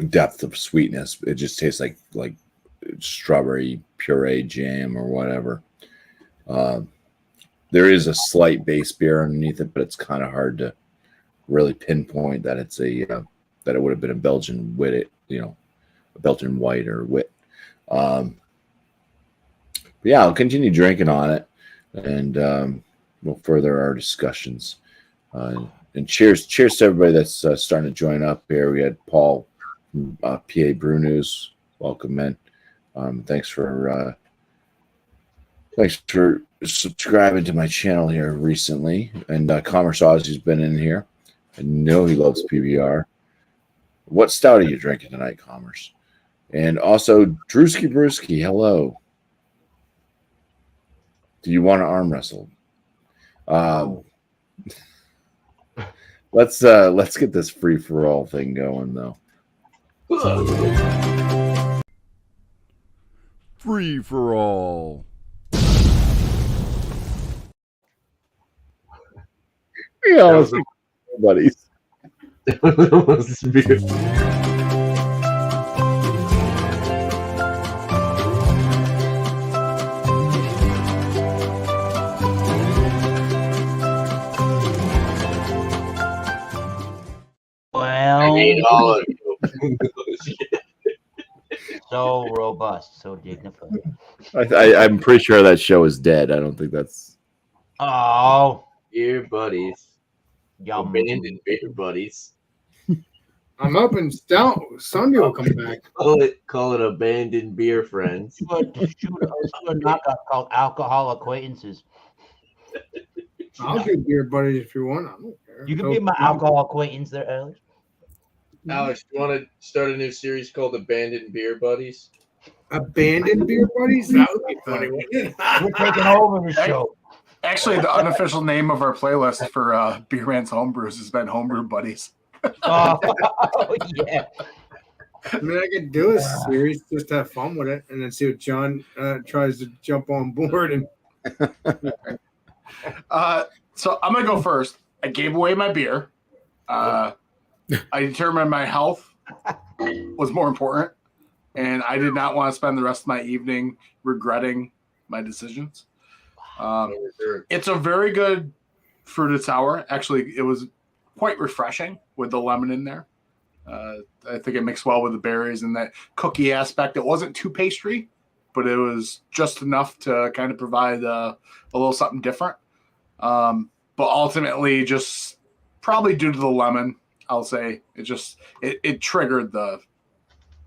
depth of sweetness. It just tastes like strawberry puree jam or whatever. There is a slight base beer underneath it, but it's kind of hard to really pinpoint that it's a that it would have been a Belgian wit, a Belgian white or wit. But yeah, I'll continue drinking on it, and we'll further our discussions. And cheers to everybody that's starting to join up here. We had Paul from PA Brew News. Welcome, man. Thanks for subscribing to my channel here recently. And Commerce Ozzy's been in here. I know he loves PBR. What stout are you drinking tonight, Commerce? And also, Drewski Brewski, hello. Do you want to arm wrestle? Let's get this free for all thing going though. Free for all. Yeah, buddies. I hate Well, all of you. so robust, so dignified. I'm pretty sure that show is dead. I don't think that's. Oh, Beer buddies. yum. Abandoned beer buddies. I'm hoping Stout Sunday will come back. Call it abandoned beer friends. Shoot a knockout called Alcohol Acquaintances. I'll do beer buddies if you want. I don't care. You can be my alcohol acquaintance there, Alex. Alex, you want to start a new series called Abandoned Beer Buddies? Abandoned beer buddies? That would be funny, wouldn't it? We're taking over the show. Actually, the unofficial name of our playlist for Beer Man's Homebrews has been Homebrew Buddies. Oh, yeah. I mean, I could do a series, just have fun with it, and then see what John tries to jump on board. And So I'm going to go first. I gave away my beer. I determined my health was more important, and I did not want to spend the rest of my evening regretting my decisions. It's a very good fruited sour. Actually, it was quite refreshing with the lemon in there. I think it mixed well with the berries and that cookie aspect. It wasn't too pastry, but it was just enough to kind of provide a little something different. But ultimately, just probably due to the lemon, I'll say it triggered the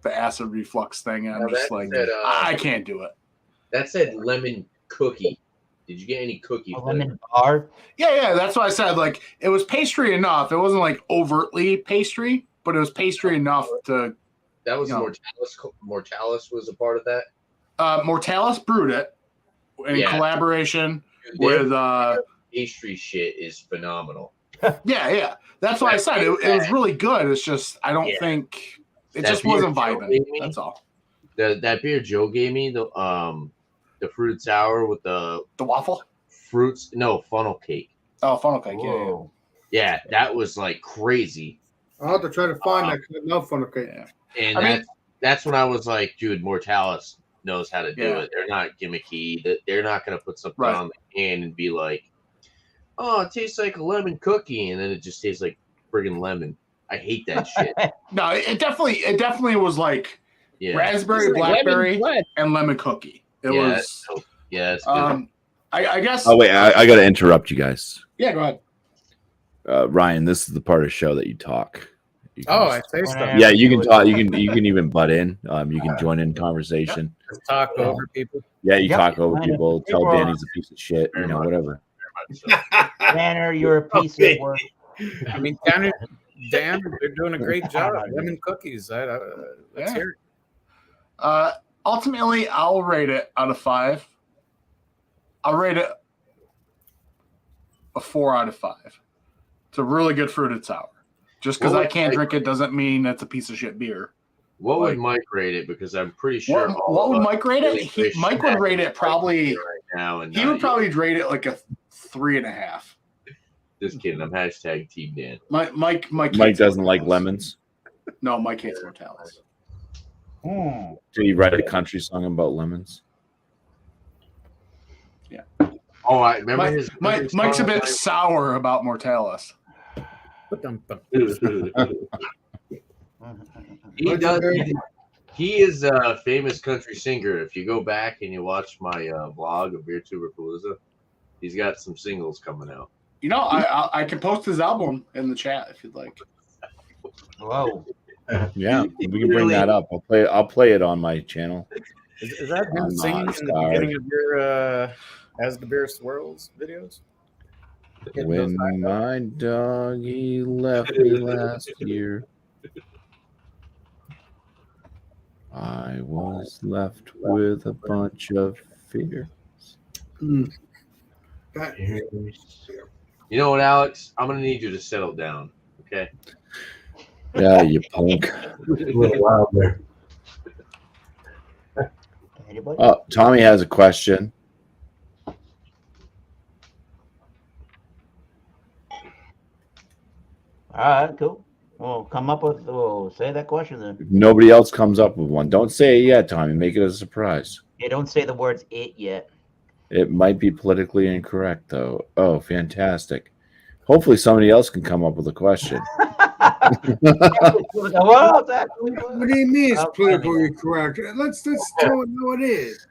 acid reflux thing. And I'm just like, I can't do it. That said lemon cookie. Did you get any cookie? A lemon bar? Yeah, that's what I said. Like, it was pastry enough. It wasn't like overtly pastry, but it was pastry enough to. That was Mortalis. Mortalis was a part of that. Mortalis brewed it in collaboration with. Pastry shit is phenomenal. Yeah. That's why I said it was really good. It's just I don't think it just wasn't vibing. That's all. That beer Joe gave me, the fruit sour with the waffle fruits. No, funnel cake. Oh, funnel cake. Whoa. Yeah, that was like crazy. I'll have to try to find that because I love funnel cake. Yeah. And that's when I was like, dude, Mortalis knows how to do it. They're not gimmicky. They're not going to put something on the can and be like, oh, it tastes like a lemon cookie, and then it just tastes like friggin' lemon. I hate that shit. No, it definitely was like raspberry, like blackberry, and lemon cookie. It was. Yeah, it's good. I guess. Oh wait, I got to interrupt you guys. Yeah, go ahead. Ryan, this is the part of the show that you talk. You can I say stuff. Yeah, you can talk. You can even butt in. You can join in conversation. Just talk over people. Yeah, you talk over people. Tell Danny's a piece of shit. Whatever. Tanner, you're a piece of work. I mean, Dan, they're doing a great job. Lemon cookies. Let's hear it. Ultimately, I'll rate it out of 5. I'll rate it a 4 out of 5. It's a really good fruited sour. Just because I can't drink it doesn't mean it's a piece of shit beer. What would Mike rate it? Because I'm pretty sure. What would Mike rate it? Mike would rate it probably. Right now, and he would probably rate it like a 3.5. Just kidding. I'm hashtag Team Dan. Mike doesn't like lemons. No, Mike hates Mortalis. Did he write a country song about lemons? Oh, I remember his. Mike's a bit sour about Mortalis. He does. He is a famous country singer. If you go back and you watch my vlog of Beer Tuberpalooza, he's got some singles coming out. You know, I can post his album in the chat if you'd like. Whoa. Yeah, we can bring that up. I'll play it on my channel. Is that him I'm singing not in the sorry. beginning of your As the Beer Swirls videos? Hitting those When high notes? my doggy left me last year, I was left with a bunch of fear. Mm. You know what, Alex? I'm gonna need you to settle down. Okay. Yeah, you punk. A little wild there. Anybody? Oh, Tommy has a question. All right, cool. Well, come up with, say that question then. If nobody else comes up with one, don't say it yet, Tommy. Make it a surprise. Yeah, don't say the words "it" yet. It might be politically incorrect, though. Oh, fantastic. Hopefully somebody else can come up with a question. Well, exactly. What do you mean it's Oh, politically correct? Let's tell it how it is.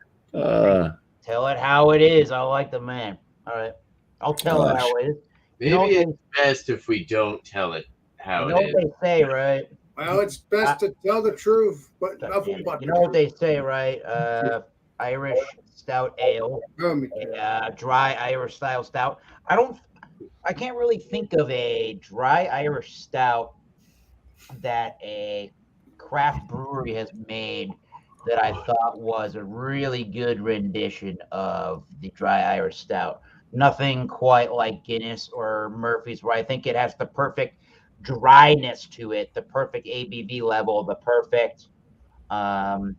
Tell it how it is. I like the man. All right. I'll tell it Gosh. how it is. Maybe You know it's best if we don't tell it how You know it is. what they say, right? Well, it's best to tell the truth, but nothing but You the know what truth. they say, right? Irish stout ale, a dry Irish style stout. I can't really think of a dry Irish stout that a craft brewery has made that I thought was a really good rendition of the dry Irish stout. Nothing quite like Guinness or Murphy's, where I think it has the perfect dryness to it, the perfect ABV level, the perfect body,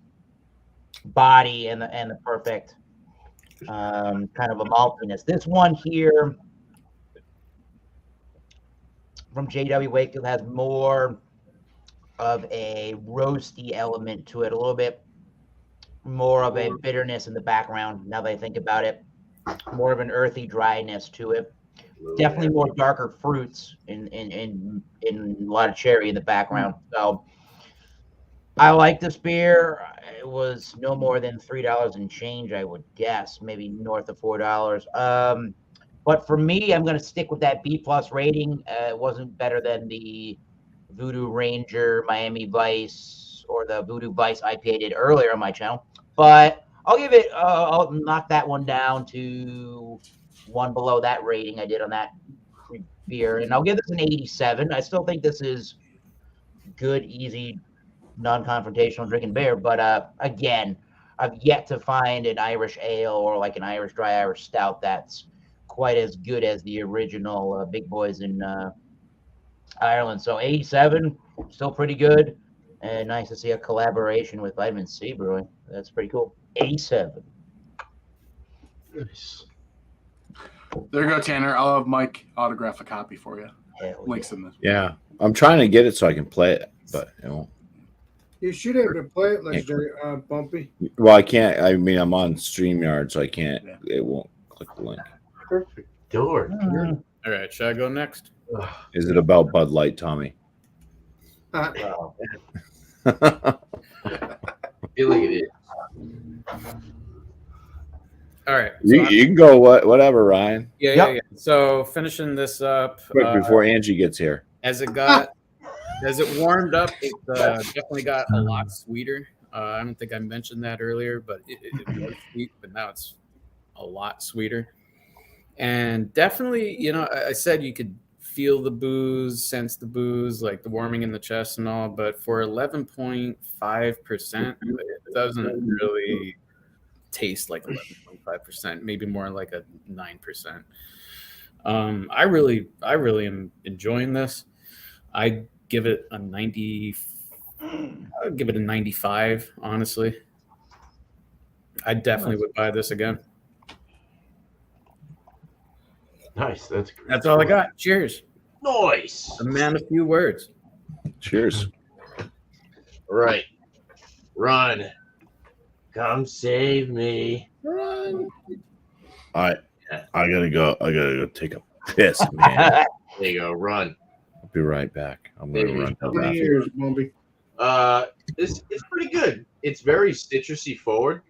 and the perfect kind of a maltiness. This one here from JW Wakefield has more of a roasty element to it, a little bit more of a bitterness in the background. Now that I think about it, more of an earthy dryness to it. Definitely more darker fruits in a lot of cherry in the background. So I like this beer. It was no more than $3 and change, I would guess, maybe north of $4. But for me, I'm going to stick with that B+ rating. It wasn't better than the Voodoo Ranger, Miami Vice, or the Voodoo Vice IPA did earlier on my channel. But I'll give it, I'll knock that one down to one below that rating I did on that beer. And I'll give this an 87. I still think this is good, easy, non-confrontational drinking beer. But again, I've yet to find an Irish ale or like an Irish dry Irish stout that's quite as good as the original Big Boys in Ireland. So 87, still pretty good. And nice to see a collaboration with Vitamin C Brewing. That's pretty cool. 87. Nice. There you go, Tanner. I'll have Mike autograph a copy for you. Hell Links in the. Yeah, I'm trying to get it so I can play it, but you know. You should have to play it, legendary Bumpy. Well, I can't. I mean, I'm on StreamYard, so I can't. Yeah. It won't click the link. Perfect door. All right, should I go next? Is it about Bud Light, Tommy? Wow. I feel like it is. All right. You can go whatever, Ryan. Yeah. So finishing this up Quick before Angie gets here. as it warmed up, it definitely got a lot sweeter. I don't think I mentioned that earlier, but it was sweet, but now it's a lot sweeter. And definitely, you know, I said you could feel the booze, sense the booze, like the warming in the chest and all, but for 11.5%, it doesn't really taste like 11.5%, maybe more like a 9%. I really am enjoying this. I give it a 90. I'd give it a 95, honestly. I definitely would buy this again. Nice. That's great. That's all I got. Cheers. Nice. A man of few words. Cheers. All right. Run. Come save me. Run. I Yeah. gotta go. I gotta go take a piss, man. There you go. Run. I'll be right back. I'm gonna Maybe. run to the How many bathroom. years, BuMpy? It's pretty good. It's very citrusy forward.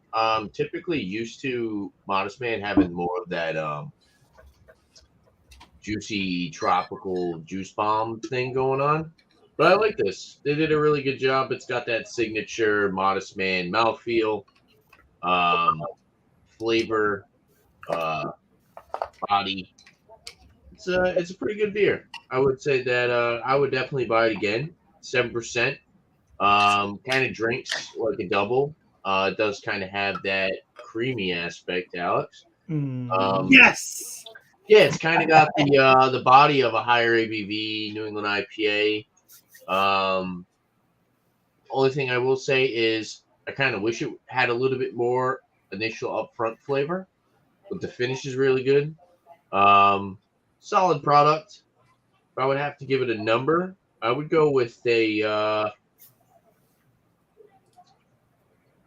Typically used to Modest Man having more of that juicy tropical juice bomb thing going on. But I like this. They did a really good job. It's got that signature Modest Man mouthfeel, flavor, body. It's a pretty good beer. I would say that I would definitely buy it again. 7%. Kind of drinks like a double. It does kind of have that creamy aspect, Alex. Yes. Yeah, it's kind of got the body of a higher ABV New England IPA. Only thing I will say is I kind of wish it had a little bit more initial upfront flavor, but the finish is really good. Solid product. If I would have to give it a number, I would go with a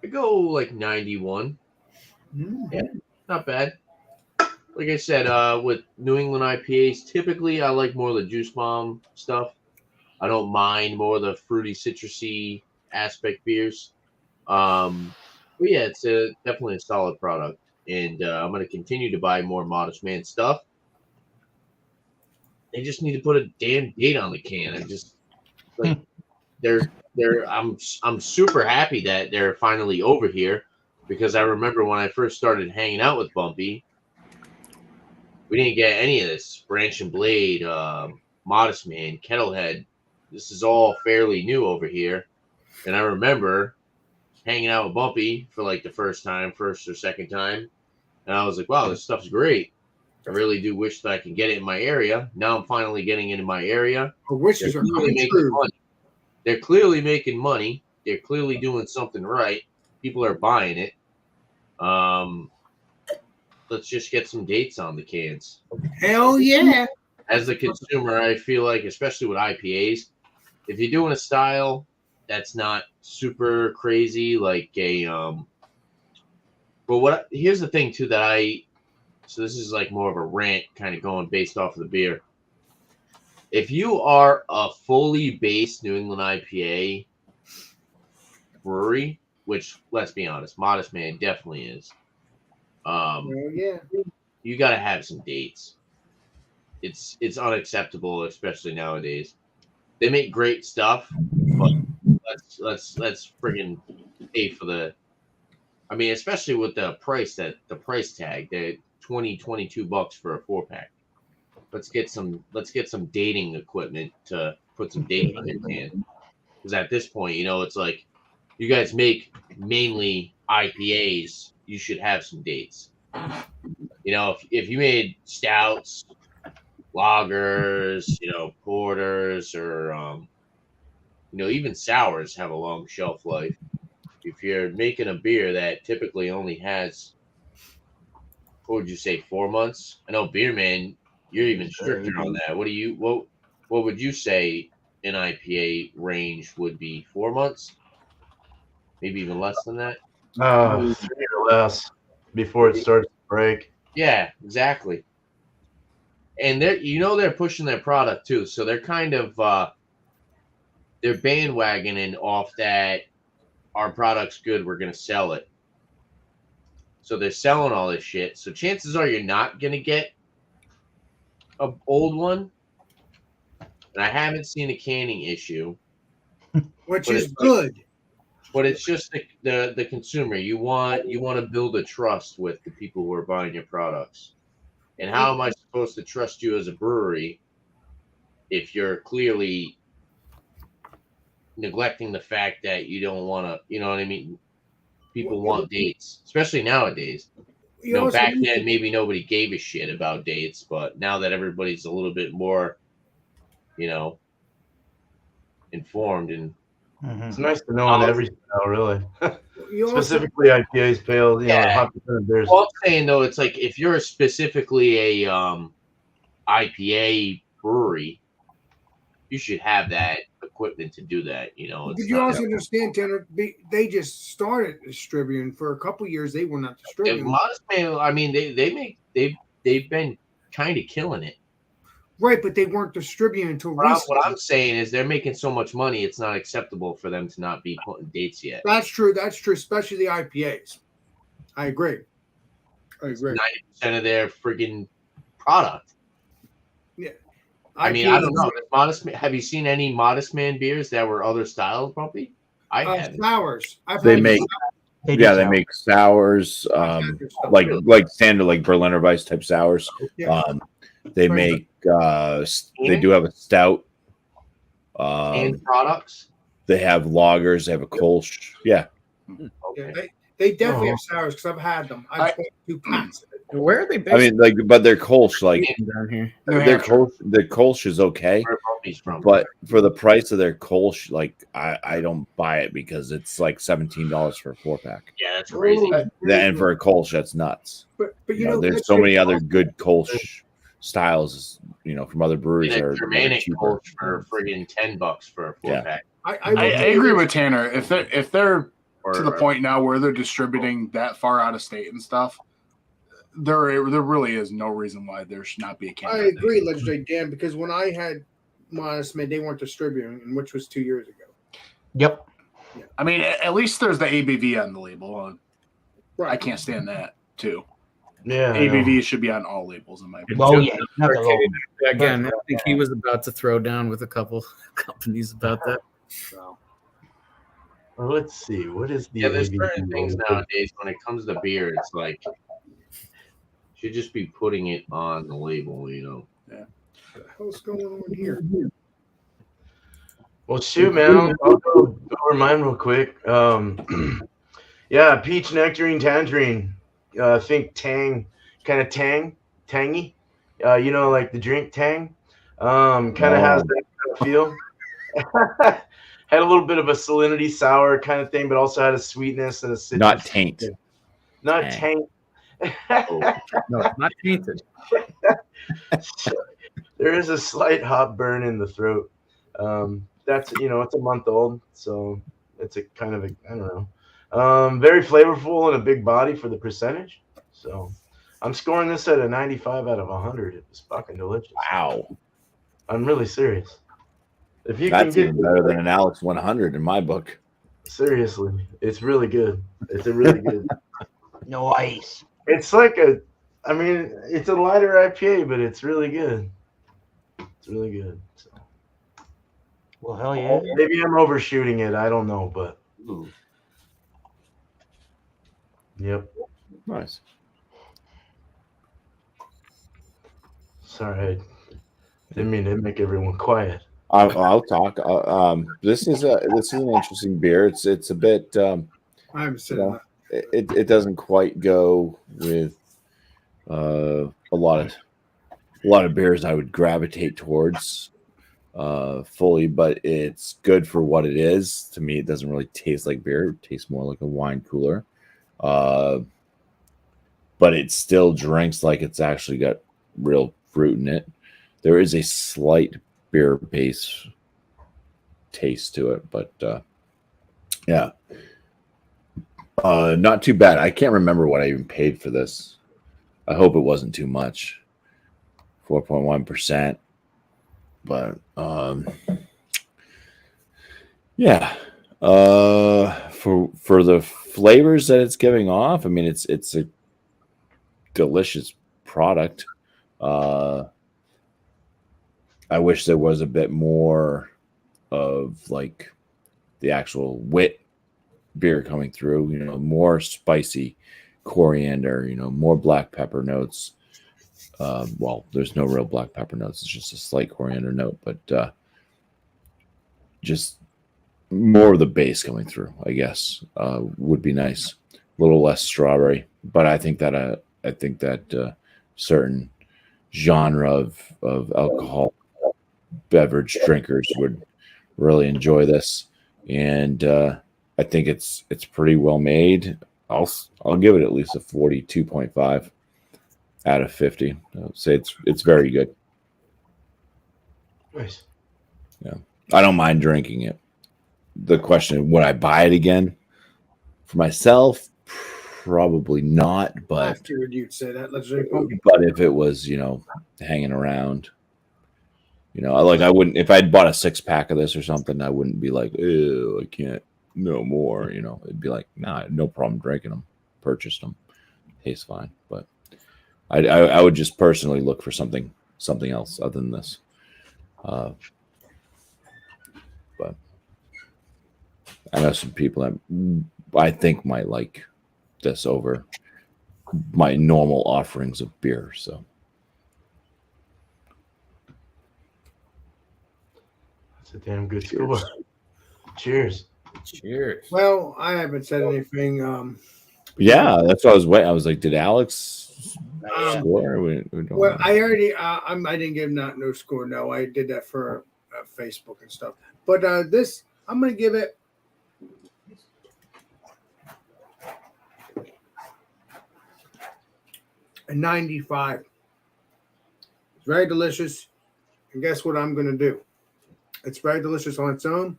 I go like 91. Yeah, not bad. Like I said, with New England IPAs, typically I like more of the juice bomb stuff. I don't mind more of the fruity, citrusy aspect beers. But yeah, it's definitely a solid product, and I'm going to continue to buy more Modest Man stuff. They just need to put a damn date on the can. I just like they're I'm super happy that they're finally over here because I remember when I first started hanging out with BuMpy, we didn't get any of this. Branch and Blade, Modest Man, Kettlehead. This is all fairly new over here. And I remember hanging out with BuMpy for like the first or second time. And I was like, wow, this stuff's great. I really do wish that I could get it in my area. Now I'm finally getting it in my area. Our wishes They're are clearly coming making true. money. They're clearly making money. They're clearly doing something right. People are buying it. Let's just get some dates on the cans. Hell yeah. As a consumer, I feel like, especially with IPAs, if you're doing a style that's not super crazy, like here's the thing too so this is like more of a rant kind of going based off of the beer. If you are a fully based New England IPA brewery, which let's be honest, Modest Man definitely is. Hell yeah. You got to have some dates. It's unacceptable, especially nowadays. They make great stuff, but let's friggin' pay for the. I mean, especially with the price tag, the $22 for a 4-pack. Let's get some dating equipment to put some dates on your can. Because at this point, it's like you guys make mainly IPAs, you should have some dates. If you made stouts, lagers, porters, or even sours have a long shelf life. If you're making a beer that typically only has, what would you say, 4 months? I know Beer Man, you're even stricter on that. What would you say an IPA range would be? 4 months? Maybe even less than that? 3 or less before it starts to break. Yeah, exactly. And they're pushing their product too, so they're kind of they're bandwagoning off that our product's good, we're gonna sell it. So they're selling all this shit. So chances are you're not gonna get an old one. And I haven't seen a canning issue, Which But is it's like- good. but it's just the consumer. You want to build a trust with the people who are buying your products. And how am I supposed to trust you as a brewery if you're clearly neglecting the fact that you don't want to, you know what I mean? People want dates, especially nowadays. Back then, maybe nobody gave a shit about dates, but now that everybody's a little bit more, informed and It's nice to know on every style, really. Specifically IPAs, pale, Yeah. hot percent beers. Well, I'm saying though, it's like if you're specifically a IPA brewery, you should have that equipment to do that. But you also understand, Tanner, they just started distributing. For a couple years, they were not distributing. Modest Man, I mean, they they've been kind of killing it. Right, but they weren't distributing until What recently. I'm saying is they're making so much money, it's not acceptable for them to not be putting dates yet. That's true. That's true, especially the IPAs. I agree. 90% of their friggin' product. Yeah. I mean, I don't know. Have you seen any Modest Man beers that were other styles, Bumpy? I haven't. Sours. They make they sour. make sours, like standard like Berliner Weiss type sours. Yeah. They make they do have a stout. And products. They have lagers. They have a Kolsch. Yeah. Okay. Yeah, they definitely have sours because I've had them. I've bought 2 packs of it. Where are they based? I mean, like, but their Kolsch, like, down here. their Kolsch is okay, Where Bumpy's from. but for the price of their Kolsch, like, I don't buy it because it's like $17 for a 4-pack. Yeah, that's crazy. And for a Kolsch, that's nuts. But You know, there's so many other good Kolsch styles, you know, from other breweries that are Germanic cheaper. Kolsch for friggin' $10 for a 4-pack. I agree with Tanner. If they're Or, to the point now where they're distributing that far out of state and stuff, there really is no reason why there should not be a can. I agree, Legendary Dan, because when I had Modest Man, they weren't distributing, which was 2 years ago. Yep. I mean, at least there's the ABV on the label. Right. I can't stand that too. Yeah. I know. ABV should be on all labels in my opinion. Oh yeah. Not the low. Again, I think he was about to throw down with a couple companies about that. So, Well, let's see. What is the there's ABV certain things label? nowadays when it comes to beer, it's like should just be putting it on the label, you know. what the hell's going on here? Well, shoot, man. I'll go over mine real quick. Yeah, peach, nectarine, tangerine. Think tang, kind of tangy. You know, like the drink tang. Kind of has that kind of feel. Had a little bit of a salinity, sour kind of thing, but also had a sweetness and a citrus. Not taint. Not taint. No, it's not tainted. There is a slight hop burn in the throat. That's it's a month old, so it's a kind of I don't know. Very flavorful and a big body for the percentage. So I'm scoring this at a 95 out of 100. It was fucking delicious. Wow. I'm really serious. If you That's can even get better than an Alex 100 in my book. seriously, it's really good. It's a really good. No ice. It's like it's a lighter IPA, but it's really good. It's really good. So. Well, hell yeah. Maybe I'm overshooting it. I don't know, but yep. Nice. Sorry, I didn't mean to make everyone quiet. I'll talk. This is an interesting beer. It's a bit. I haven't said that. It doesn't quite go with a lot of beers I would gravitate towards fully, but it's good for what it is. To me, it doesn't really taste like beer. It tastes more like a wine cooler, but it still drinks like it's actually got real fruit in it. There is a slight beer base taste to it, but yeah. Not too bad. I can't remember what I even paid for this. I hope it wasn't too much. 4.1%. But yeah. For the flavors that it's giving off, I mean it's a delicious product. I wish there was a bit more of like the actual wit beer coming through, more spicy coriander, more black pepper notes. Well, there's no real black pepper notes. It's just a slight coriander note, but just more of the base coming through, I guess, would be nice. A little less strawberry, but I think that certain genre of alcohol beverage drinkers would really enjoy this, and I think it's pretty well made. I'll give it at least a 42.5 out of 50. I'll say it's very good. Nice. Yeah, I don't mind drinking it. The question: would I buy it again for myself? probably not, I but figured you'd say that. Legendary Pumpkin. but if it was, hanging around, I wouldn't, if I'd bought a 6-pack of this or something, I wouldn't be like, ew, I can't, no more, it'd be like, nah, no problem drinking them, purchased them, tastes fine. But I would just personally look for something else other than this. But I know some people that I think might like this over my normal offerings of beer. So That's a damn good score. Cheers. Cheers. Well, I haven't said anything. yeah, that's what I was waiting. I was like, did Alex score? We don't Well, know. I already I didn't give no score. No, I did that for Facebook and stuff. But this, I'm gonna give it a 95. It's very delicious. And guess what I'm gonna do? It's very delicious on its own,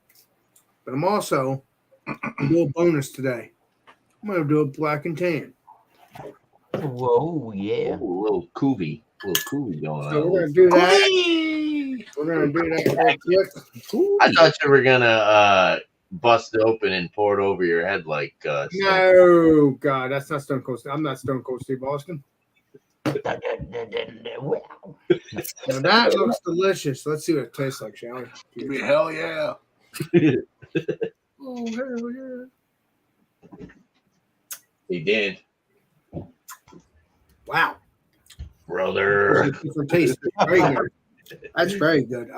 but I'm also gonna do a bonus today. I'm gonna do a black and tan. Whoa, yeah. Ooh, a little coovy going So on. we're gonna do that. We're gonna do that real quick. I thought you were gonna bust it open and pour it over your head like. No, God, that's not Stone Cold. I'm not Stone Cold Steve Austin. Wow. Now that looks delicious. Let's see what it tastes like, shall we? Hell yeah. Oh, hell yeah. He did, Wow. brother. Different taste. Very good. That's very good.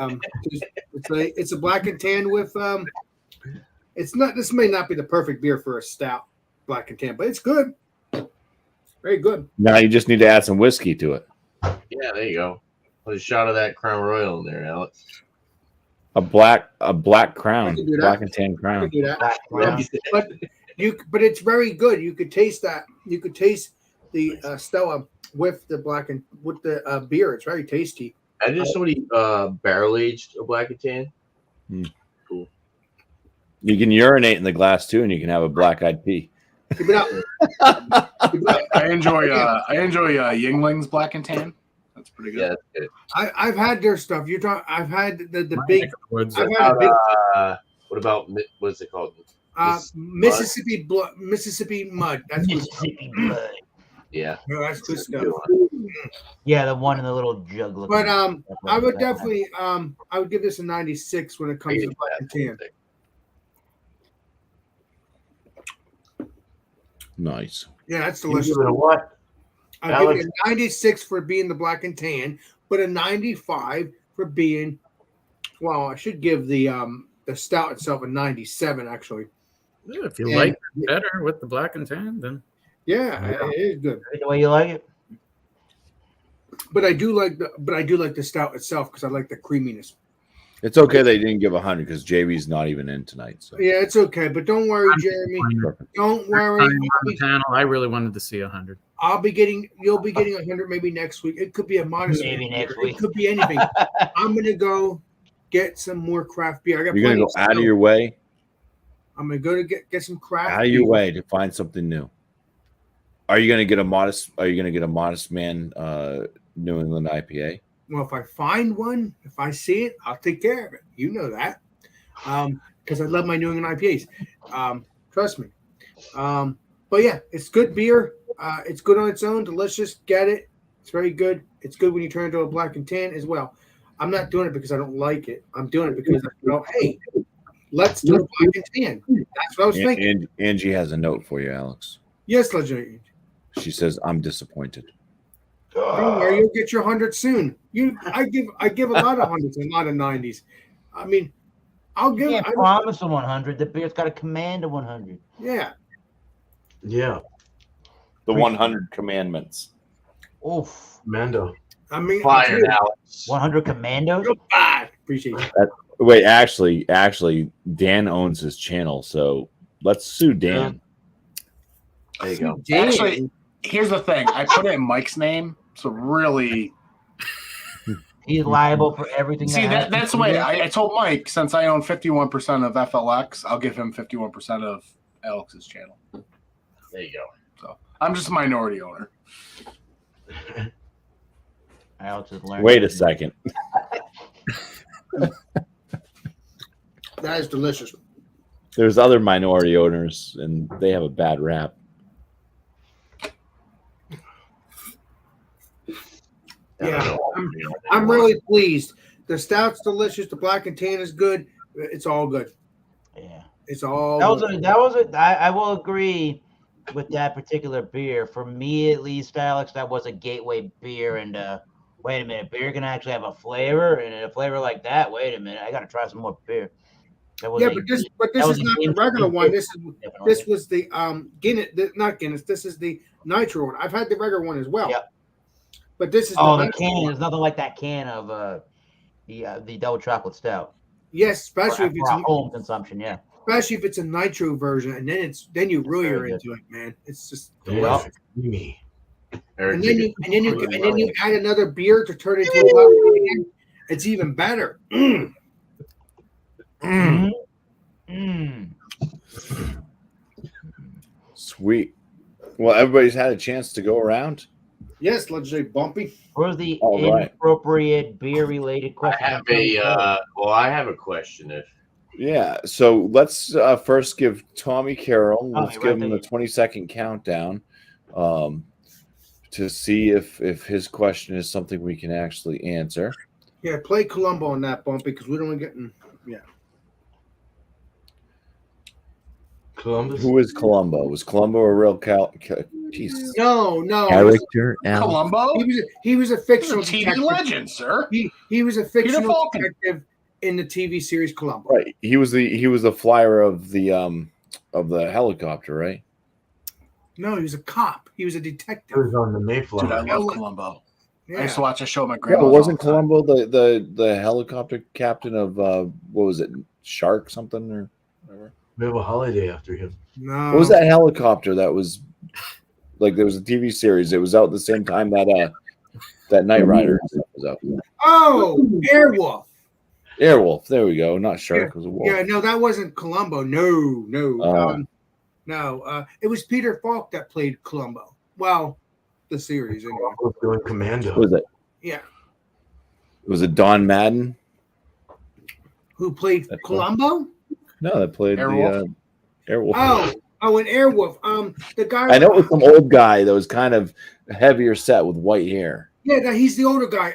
It's a black and tan with it's not, this may not be the perfect beer for a stout black and tan, but it's good. Very good. Now you just need to add some whiskey to it. Yeah, there you go. Put a shot of that Crown Royal in there, Alex. A black crown, I can do that. black and tan I crown. can do that. Wow. But it's very good. You could taste that. You could taste the Stella with the beer. It's very tasty. I just somebody barrel aged a black and tan. Cool. You can urinate in the glass too, and you can have a black-eyed pea. Keep it up. Keep it up. I enjoy Yingling's black and tan. That's pretty good. Yeah, that's good. I've had their stuff. You're talking. I've had the big. Woods. I've had a big What about what is it called? Mississippi mud. That's good. Mississippi blood. Yeah. No, that's good stuff. Yeah, the one in the little jug looking. But I would definitely I would give this a 96 when it comes to black and tan. Nice. Yeah, that's You delicious. give it a what? I'll give it a 96 for being the black and tan, but a 95 for being. Well, I should give the stout itself a 97 actually. Yeah, if you And- like it better with the black and tan, then Yeah, it is good. The way you like it. But I do like the stout itself because I like the creaminess. It's okay they didn't give 100 because JB's not even in tonight. So Yeah, it's okay. But don't worry, Jeremy. Don't worry. on the panel, I really wanted to see 100. You'll be getting 100 maybe next week. It could be a modest. Maybe next beer. week. It could be anything. I'm gonna go get some more craft beer. I got you're gonna plenty go out of snow. your way, I'm gonna go to get some craft. out of your beer. way to find something new. Are you gonna get a modest? Are you gonna get a Modest Man New England IPA? Well, if I find one, if I see it, I'll take care of it. You know that, because I love my New England IPAs. Trust me. But yeah, it's good beer. It's good on its own. Delicious. Get it. It's very good. It's good when you turn it into a black and tan as well. I'm not doing it because I don't like it. I'm doing it because I go, hey, let's do a black and tan. That's what I was thinking. And Angie has a note for you, Alex. Yes, Legendary. She says, "I'm disappointed." Don't worry, you'll get your 100 soon. I give a lot of hundreds and a lot of 90s. I mean, I'll You give. can't promise a 100. The beer's got to command a 100. Yeah. Yeah. The 100 Commandments. Oof. Mando. I mean, Fire, Alex. 100 commandos? Goodbye. Appreciate it. Wait, actually, Dan owns his channel, so let's sue Dan. There you go. Damn. Actually, here's the thing. I put it in Mike's name, so really. He's liable for everything. See, that's the way I told Mike, since I own 51% of FLX, I'll give him 51% of Alex's channel. There you go. So I'm just a minority owner. Alex is learning. Wait a second. That is delicious. There's other minority owners, and they have a bad rap. Yeah, I'm really pleased. The stout's delicious. The black and tan is good. It's all good. Yeah. It's all That was a I will agree with that particular beer. For me, at least, Alex, that was a gateway beer. And wait a minute, beer can actually have a flavor, and a flavor like that. Wait a minute, I got to try some more beer. That was yeah, but this is not the regular one. This was the Guinness, not Guinness. This is the nitro one. I've had the regular one as well. Yep. But this is the can. There's nothing like that can of the double chocolate stout. Yes, especially if it's home consumption. Yeah. Especially if it's a nitro version, and then you really are into it, man. It's just delicious. Me. And then you add another beer to turn it into a black again. It's even better. Sweet. Well, everybody's had a chance to go around. Yes, let's say BuMpY. Where's the inappropriate beer-related question? I have a question. Yeah, so let's first give Tommy Carroll. Let's give him the 20-second countdown to see if his question is something we can actually answer. Yeah, play Columbo on that, BuMpY, because we don't want to get in. Yeah. Columbus. Who is Columbo? Was Columbo a real Jesus. No. Character? Columbo? He was a fictional TV detective. legend, sir. He was a fictional detective in the TV series Columbo. Right. He was the flyer of the helicopter, right? No, he was a cop. He was a detective. He was on the Mayflower. Dude, I love Columbo. Yeah. I used to watch a show with my grandma. Yeah, wasn't Columbo the helicopter captain of what was it, Shark something or whatever? We have a holiday after him. No. What was that helicopter that was like? There was a TV series. It was out the same time that Knight Rider was out. Oh, Airwolf. Airwolf. There we go. Not Shark. It was a wolf. Yeah, no, that wasn't Columbo. No. It was Peter Falk that played Columbo. Well, the series anyway. Doing Commando. What was it? Yeah. Was it Don Madden? Who played Columbo? No, that played Airwolf. The Airwolf. Oh, an Airwolf. The guy. I know it was some old guy that was kind of heavier set with white hair. Yeah, he's the older guy.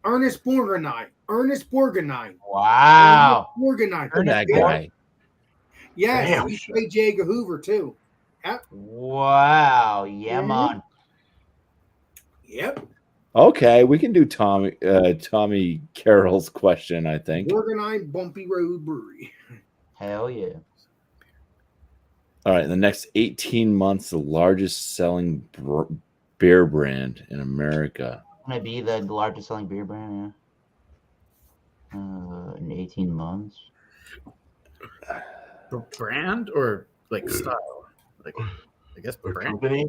Ernest Borgnine. Wow. Borgnine. That guy. Yeah, he played J. Edgar Hoover too. Yep. Wow. Yeah, man. Yep. Okay, we can do Tommy Carroll's question, I think. Borgnine Bumpy Road Brewery. Hell yeah. All right, in the next 18 months, the largest selling beer brand in America. Going to be the largest selling beer brand, yeah. In 18 months. The brand or like style? Like, I guess Or brand. company.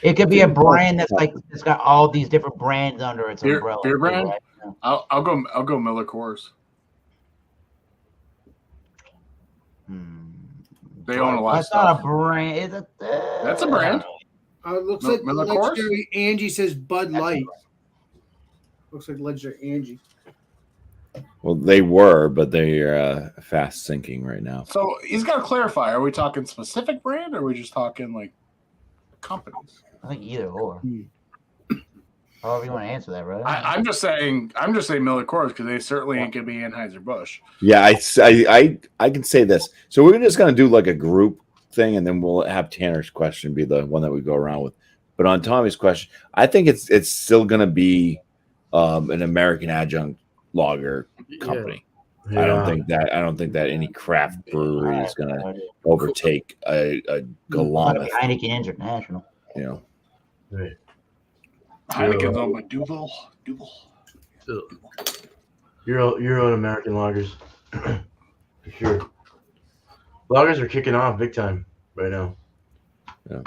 It could be a brand that's like it's got all these different brands under its Beer umbrella. brand? Right? I'll go Miller Coors. They own a lot of That's stuff. not a brand. That's a brand. Looks Mil- like Miller Coors? legendary Angie says Bud Light. Looks like legendary Angie. Well, they were, but they're fast sinking right now. So he's got to clarify. Are we talking specific brand or are we just talking like companies? I think either or. However you want to answer that, right? I'm just saying Miller Coors because they certainly ain't gonna be Anheuser-Busch. Yeah, I can say this. So we're just gonna do like a group thing, and then we'll have Tanner's question be the one that we go around with. But on Tommy's question, I think it's still gonna be an American adjunct lager company. Yeah. I don't think that any craft brewery is gonna overtake a Goliath. Heineken International. You know. Right. Heineken's owned by Duvel. You're on American lagers. For sure. Lagers are kicking off big time right now. Yeah.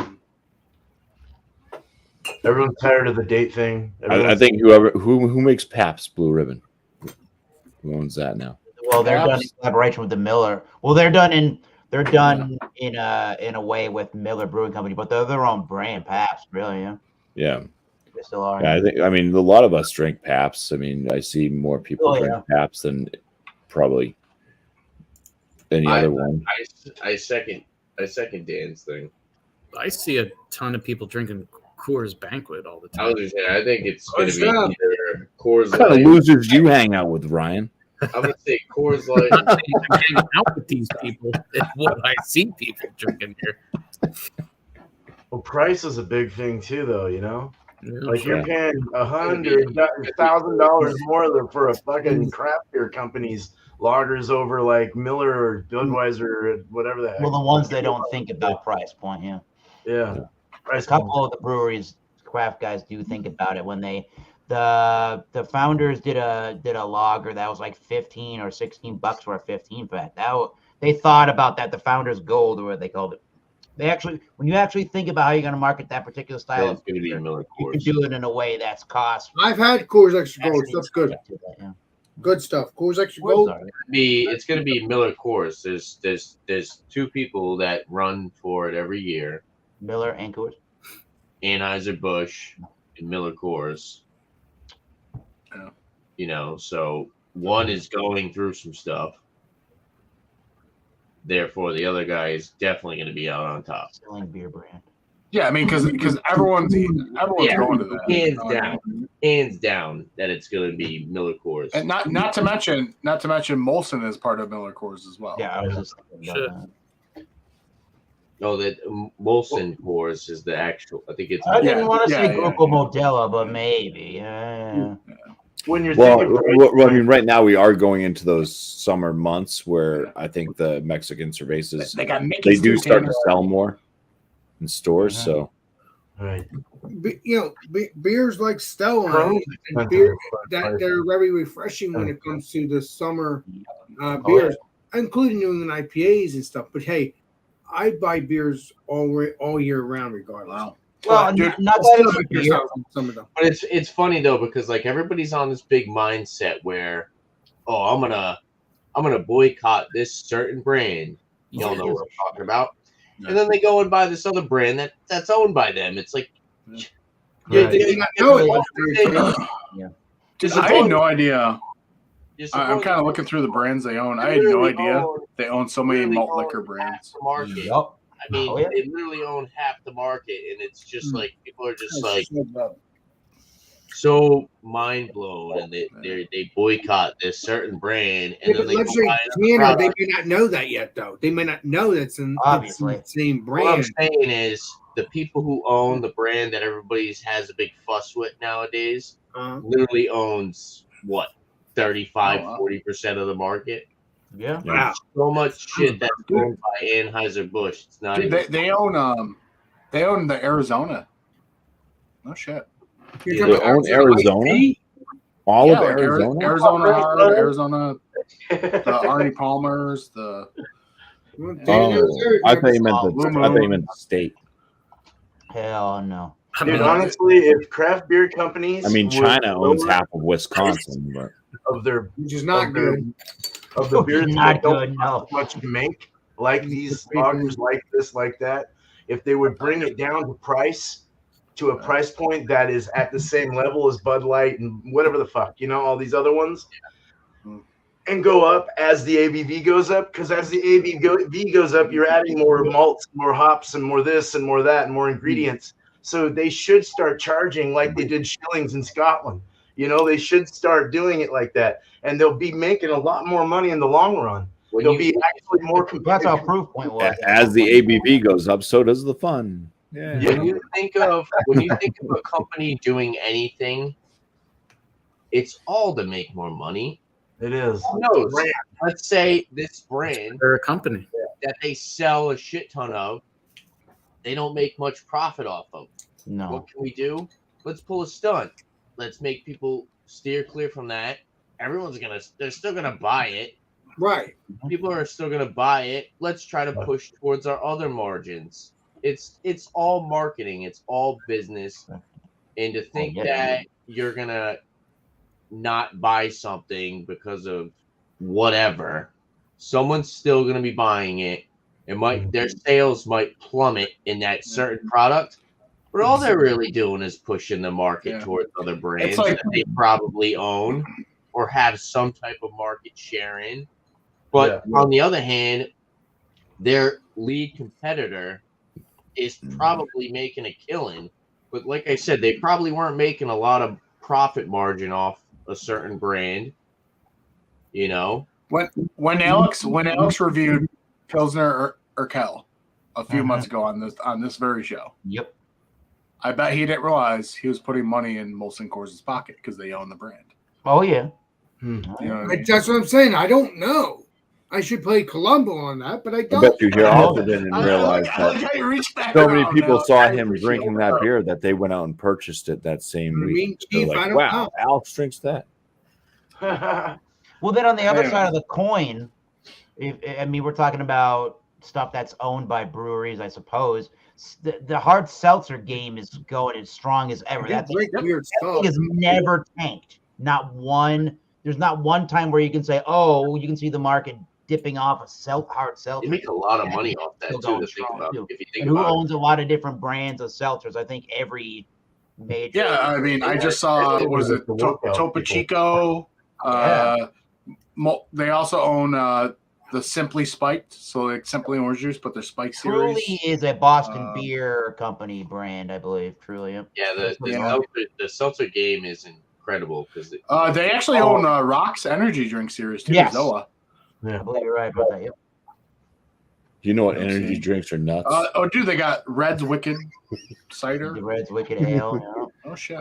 Everyone's tired of the date thing. I think who makes Pabst Blue Ribbon? Who owns that now? Well, they're done in collaboration with the Miller. Well, they're done in They're done in a way with Miller Brewing Company, but they're their own brand, Pabst. Really, yeah. Yeah. They still are. Yeah, I mean, a lot of us drink Paps. I mean, I see more people Oh, drink yeah. Paps than probably any other one. I second Dan's thing. I see a ton of people drinking Coors Banquet all the I was time. just saying, I think it's going to be What's up? either Coors What kind of Light. losers do you hang out with, Ryan? I'm going to say Coors Light. I'm not saying I'm hanging out with these people. It's what I see people drinking here. Well, price is a big thing too, though. You know, Yeah. like you're Yeah. paying $100,000 more for a fucking craft beer company's lagers over like Miller or Budweiser or whatever the heck. Well, the ones they don't think about price point, yeah. Yeah. A Price couple of the breweries, craft guys do think about it when the founders did a lager that was like 15 or 16 bucks for a 15 pack. They thought about that. The founders gold, or what they called it. They actually, when you actually think about how you're going to market that particular style, It's going to be Miller you can Coors. do it in a way that's cost. I've had Coors Extra Gold. actually Stuff's good. to that, yeah. Good stuff. Coors Extra Words Gold. are- It's going to be Miller Coors. There's two people that run for it every year. Miller and Coors. Anheuser-Busch and Miller Coors. Yeah. You know, so one is going through some stuff. Therefore, the other guy is definitely going to be out on top. Selling beer brand. Yeah, I mean, because everyone's going to that. Hands down, that it's going to be Miller Coors. And not to mention Molson is part of Miller Coors as well. Yeah, I was just thinking Shit. about that. No, that Molson Coors is the actual. I think it's. I didn't want to say yeah. Grupo Modelo, but maybe. Yeah. When you're Well, thinking I mean, right now we are going into those summer months where I think the Mexican cervezas They got Mickey's they do too, start Tanner. to sell more in stores. Mhm. So right. Beers like Stella Crohn's and beer that they're very refreshing when it comes to the summer beers, including New England IPAs and stuff. But hey, I buy beers all year round, regardless. Wow. Well, Dude, not that Still it's a make beer. yourself some of them. But it's funny though because like everybody's on this big mindset where, oh, I'm gonna boycott this certain brand. Y'all know what I'm talking about. And then they go and buy this other brand that's owned by them. It's like, Right. They may not know it. Dude, I had no idea. you're I'm supposed kind of to looking through the brands they own. I had no literally idea own- they own so many literally malt own liquor half brands. the market. Yup. I mean, Oh, yeah. they literally own half the market, and it's just like people are just like so mind blown, and they boycott this certain brand, and then they go Luxury buy another Tanner, they product. may not know that yet, though. They may not know that's in Obviously. the same What I'm brand. saying is the people who own the brand that everybody has a big fuss with nowadays literally owns what 35, Oh, wow. 40% of the market. Yeah. Wow. So much shit that's owned by Anheuser-Busch. It's not Dude, even. they own the Arizona. No shit. You're They talking own about Arizona? IP? All Yeah, of like Arizona. Arizona Hard, Arizona, the Arnie Palmers, the Well, Dan knows Oh, I thought you everything. meant the state. Hell no. I Dude, mean, honestly, if craft beer companies, I mean, would China owns lower half of Wisconsin, but of their Which is not of their- good. of the beers Not that don't good, cost no. much to make, like these lagers, like this, like that. If they would bring it down to a price point that is at the same level as Bud Light and whatever the fuck, all these other ones, and go up as the ABV goes up, because as the ABV goes up, you're adding more malts, more hops, and more this and more that, and more ingredients. So they should start charging like they did shillings in Scotland. They should start doing it like that, and they'll be making a lot more money in the long run. When They'll you- be actually more That's competitive. our proof point was. as the ABV goes up, so does the fun. Yeah. When you think of a company doing anything, it's all to make more money. It is. No, let's say this brand they're a company. that they sell a shit ton of, they don't make much profit off of. No. What can we do? Let's pull a stunt. Let's make people steer clear from that. They're still gonna buy it. Right. People are still gonna buy it. Let's try to push towards our other margins. It's all marketing. It's all business. And to think that you're gonna not buy something because of whatever, someone's still gonna be buying it, Their sales might plummet in that certain product, but all they're really doing is pushing the market towards other brands that they probably own or have some type of market share in. But on the other hand, their lead competitor is probably making a killing. But like I said, they probably weren't making a lot of profit margin off a certain brand. You know, when Alex reviewed Pilsner Urquell a few months ago on this very show. Yep. I bet he didn't realize he was putting money in Molson Coors' pocket because they own the brand. Oh yeah. You know what I mean? That's what I'm saying. I don't know. I should play Columbo on that, but I I don't. bet you he also didn't I realize like that how you reach back so many around, people Alex. saw I him appreciate drinking it. that beer that they went out and purchased it that same I week. mean, They're Chief, I like, don't wow, know. Alex drinks that. Well, then on the other Anyway. side of the coin, we're talking about stuff that's owned by breweries, I suppose. The hard seltzer game is going as strong as ever. That Great weird thing stuff. has never tanked. There's not one time where you can say, "Oh, you can see the market dipping off a hard seltzer." they make a lot of money off that Still too. going To think strong, about, too. if you think And who about owns a lot of different brands of seltzers? I think every major. Yeah, I mean, I just saw was it Topo Chico? They also own the Simply Spiked, so like Simply Orange Juice, but their Spike series. Truly is a Boston Beer Company brand, I believe. Truly, it. Yeah, the seltzer game is incredible because they actually own Rock's energy drink series too. Yes. Zoa. I believe you're right about that. Yep. Do you know what energy drinks are nuts? Dude, they got Red's Wicked cider. The Red's Wicked Ale. Oh shit.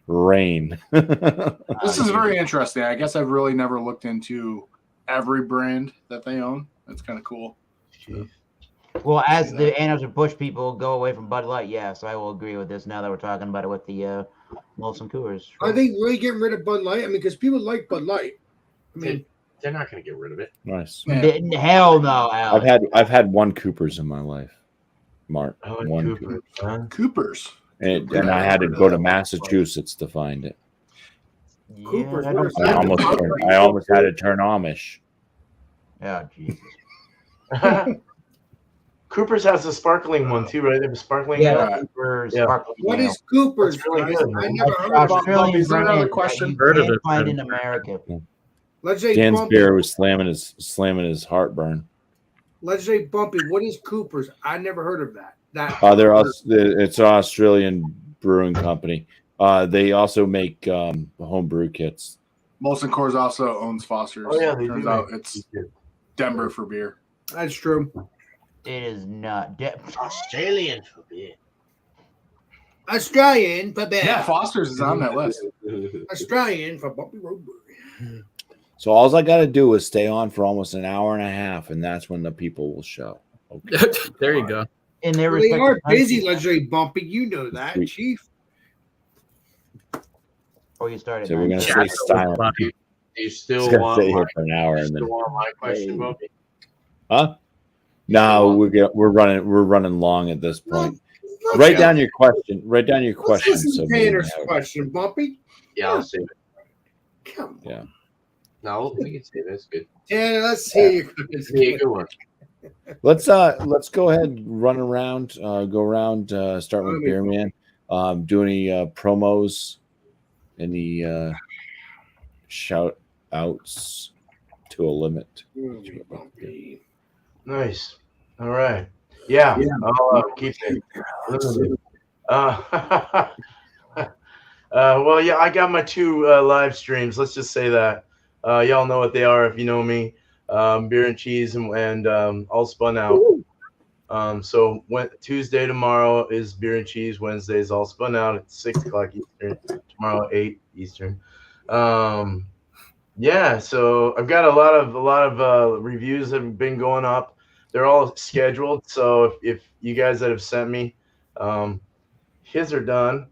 Rain. This is very interesting. I guess I've really never looked into every brand that they own. That's kind of cool. Well, as the Anheuser-Busch people go away from Bud Light, yes, I will agree with this now that we're talking about it with the Molson Coors. Are they really getting rid of Bud Light? I mean, because people like Bud Light. I mean, they're not going to get rid of it. Nice. Hell no, Alex. I've had one Cooper's in my life, Mark. One Cooper's. And I had to go to Massachusetts to find it. Cooper's. I What is I that? almost had to turn Amish. Oh, Jesus. Cooper's has a sparkling one too, right? They have a sparkling. Cooper's Yeah. sparkling What ale. is Cooper's? That's really guys? good, I man. never heard of it. Australian Is there another brand question? that you Heard of can't it, find man. in America. Let's say Dan's Bumpy. beer was slamming his heartburn. Let's say Bumpy. What is Cooper's? I never heard of that. It's an Australian brewing company. They also make home brew kits. Molson Coors also owns Foster's. Oh yeah, they Turns do. out it's Denver for beer. That's true. It is not. Australian for beer. Australian for beer. Yeah, Foster's is on that list. Australian for Bumpy Road Brewery. So all I got to do is stay on for almost an hour and a half, and that's when the people will show. Okay. There you go. In their Well, they respective are busy, countries. Let's say Bumpy. You know that, Sweet. Chief. Oh, you started. So we're gonna Yeah. stay silent. Do you Just still gonna want stay my, here for an hour you and still then. want my question, Bumpy? Huh? No, we're running long at this point. Let's Write go. down your question. Write down your Let's question. listen So to we can Tanner's have it. question, Bumpy. Yeah, I'll save it. Come on. Yeah. No, we can save it. That's good. Tanner, let's hear your Be a good one. Let's go ahead and run around. Go around. Start with Beer Man. Do any promos? Any shout outs to a limit? Bumpy. Nice. All right. Yeah. I'll keep it. Well, yeah, I got my two live streams. Let's just say that. Y'all know what they are if you know me. Beer and Cheese and All Spun Out. So Tuesday tomorrow is Beer and Cheese. Wednesday is All Spun Out at 6 o'clock Eastern. Tomorrow 8 Eastern. Yeah, so I've got a lot of reviews that have been going up. They're all scheduled. So if you guys that have sent me, his are done.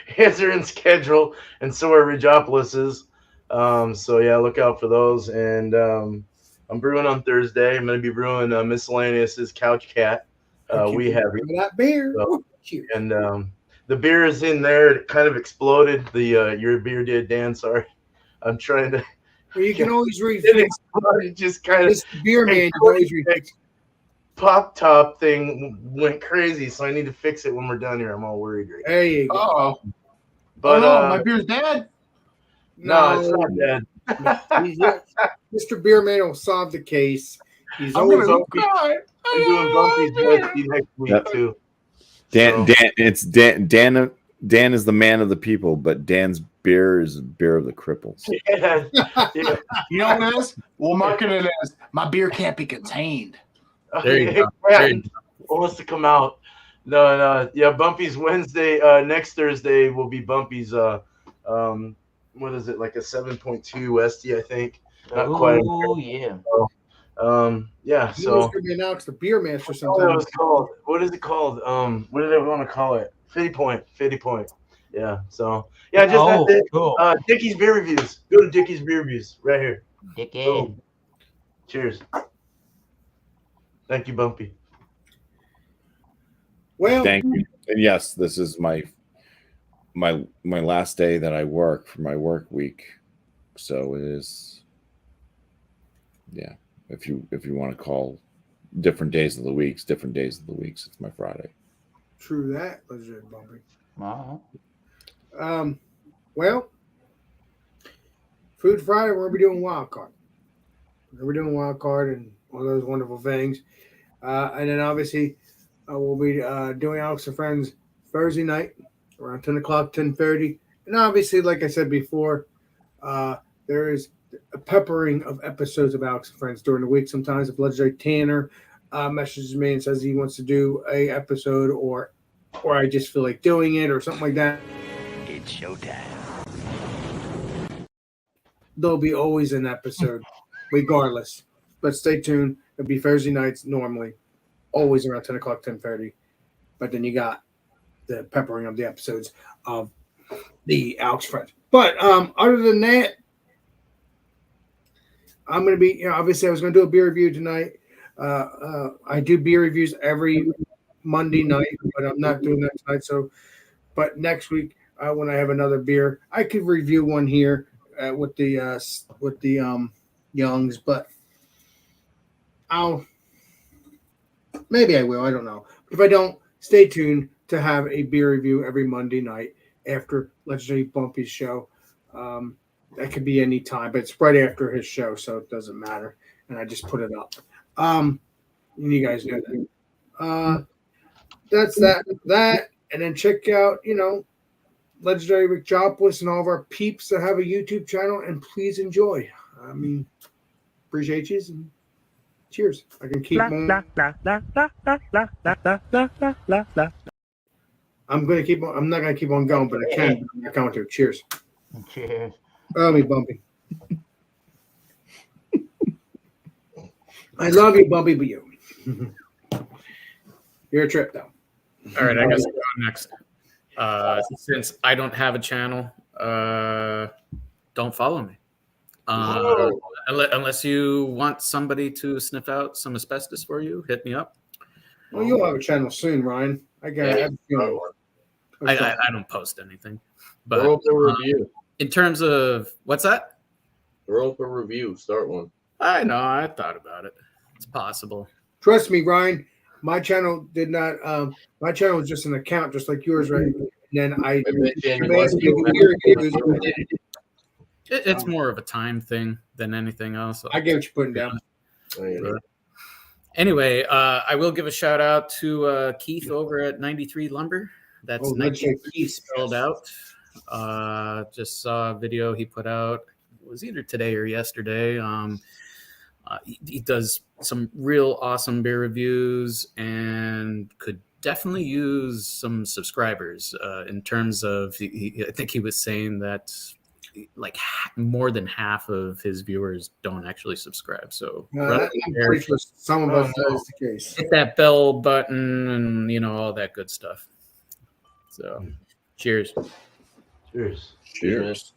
His are in schedule, and so are Ridgeopolis's. So yeah, look out for those. And I'm brewing on Thursday. I'm going to be brewing Miscellaneous's Couch Cat. We have that beer. So, and the beer is in there. It kind of exploded. Your beer did, Dan. Sorry, I'm trying to. Well, you can always It refix. exploded. Just kind of. This beer man, you can always refix. pop top thing went crazy, so I need to fix it when we're done here. I'm all worried right now. There you go. Oh, But no, my beer's dead. no, it's not dead. Mr. Beerman will solve the case. He's I'm always gonna cry. I'm doing BuMpY's whiskey next week Yep. too. Dan, So- Dan, it's Dan. Dan is the man of the people, but Dan's beer is beer of the cripples. Yeah, yeah. You know what it is? We'll market it as my beer can't be contained. There you go. Yeah, There you it wants to come out. No, yeah. BuMpY's Wednesday. Next Thursday will be BuMpY's. What is it, like a 7.2 Westie? I think. Not quite. Oh yeah. Yeah. He's So. going to be announced the Beer Master What sometime. it was called? What is it called? What did I want to call it? 50 point. Yeah. So yeah, just Oh, that's it. cool. Dickie's beer reviews. Go to Dickie's beer reviews right here. Dickhead. Boom. Cheers. Thank you, BuMpY. Well, Thank you. And yes, this is my last day that I work for my work week. So it is. Yeah. If you want to call different days of the weeks, it's my Friday. true that, Lizard Bumpy. Uh-huh. Well, Food Friday, we're going to be doing Wild Card. We're doing Wild Card and all those wonderful things. And then obviously, we'll be doing Alex and Friends Thursday night around 10 o'clock, 10:30. And obviously, like I said before, there is a peppering of episodes of Alex and Friends during the week. Sometimes if Legendary Tanner messages me and says he wants to do a episode or I just feel like doing it or something like that, It's showtime. there'll be always an episode regardless. But stay tuned. It'll be Thursday nights normally, always around 10 o'clock, 10:30. But then you got the peppering of the episodes of the Alex Friends. But other than that, I'm going to be, obviously I was going to do a beer review tonight. I do beer reviews every Monday night, but I'm not doing that tonight. So, but next week when I have another beer, I could review one here with the Youngs, but maybe I will. I don't know. If I don't, stay tuned to have a beer review every Monday night after Legendary BuMpY's show. That could be any time, but it's right after his show, so it doesn't matter. And I just put it up. And you guys know that. That's that. And then check out, Legendary Rick and all of our peeps that have a YouTube channel, and please enjoy. I mean, appreciate you. And cheers. I can keep on. I'm gonna keep on. I'm not gonna keep on going, but I can. I'm not going to. Cheers. Cheers. Oh, me BuMpY. I love you, BuMpY, but you. You're a trip, though. All right, I guess I'll go next. Since I don't have a channel, don't follow me. Unless you want somebody to sniff out some asbestos for you, hit me up. Well, you'll have a channel soon, Ryan. I got it. I don't post anything. Throw But up a review. in terms of what's that? Throw up a review. Start one. I know. I thought about it. It's possible. Trust me, Ryan. My channel did not. My channel was just an account, just like yours, right? And then I asked you to do reviews. It's more of a time thing than anything else. I get what you're putting down. Anyway, I will give a shout out to Keith over at 93 Lumber. That's 93 spelled out. Just saw a video he put out. It was either today or yesterday. He does some real awesome beer reviews and could definitely use some subscribers in terms of, I think he was saying that like more than half of his viewers don't actually subscribe. So I'm pretty sure some of us that is the case. hit that bell button and all that good stuff. So cheers. Cheers.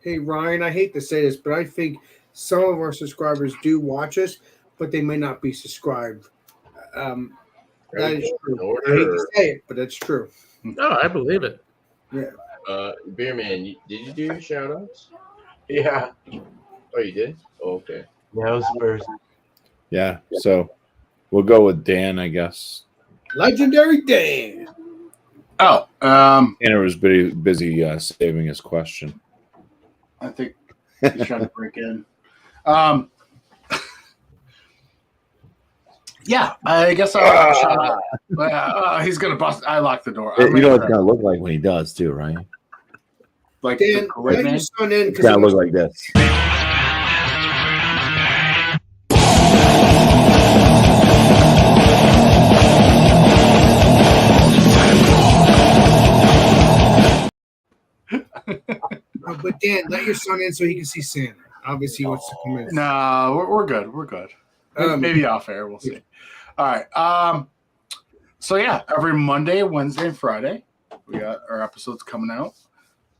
Hey, Ryan, I hate to say this, but I think some of our subscribers do watch us, but they may not be subscribed. That is true. I hate to say it, but that's true. Oh, I believe it. Yeah. Beerman, did you do your shout outs? Yeah. Oh, you did? Oh, okay. Yeah, it was Spurs. Yeah. So we'll go with Dan, I guess. Legendary Dan. Oh, Tanner was busy saving his question. I think he's trying to break in. Yeah, I guess I'll shout out. He's gonna bust. I locked the door. You know what it's gonna look like when he does too, right? Like Dan, the let Kool-Aid your Man. son in It's gotta look like this. But Dan, let your son in so he can see Santa. Obviously, he wants to come in. No, we're good. We're good. Maybe off air. We'll see. All right. So yeah, every Monday, Wednesday, and Friday, we got our episodes coming out.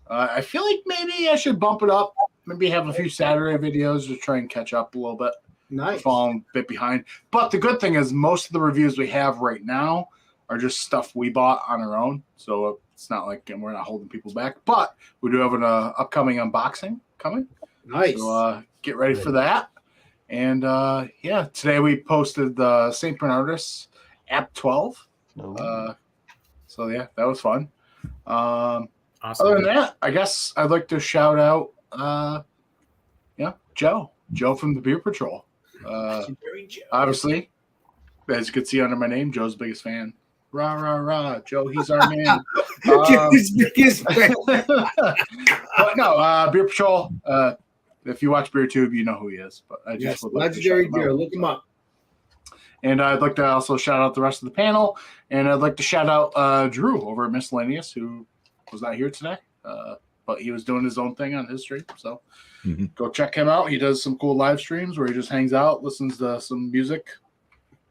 I feel like maybe I should bump it up. Maybe have a few Saturday videos to try and catch up a little bit. Nice. Falling a bit behind. But the good thing is most of the reviews we have right now are just stuff we bought on our own. So it's not like we're not holding people back. But we do have an upcoming unboxing coming. Nice. So get ready for that. And yeah, today we posted the St. Bernardus App 12. So yeah, that was fun. Awesome. Other than that, I guess I'd like to shout out Joe from the Beer Patrol. Obviously, as you can see under my name, Joe's biggest fan. Rah, rah, rah. Joe, he's our man. His biggest fan. But no, Beer Patrol. If you watch BeerTube, you know who he is. But I just would like Legendary to shout him Beer. out. Look him up. And I'd like to also shout out the rest of the panel. And I'd like to shout out Drew over at Miscellaneous, who was not here today. But he was doing his own thing on his stream. So go check him out. He does some cool live streams where he just hangs out, listens to some music.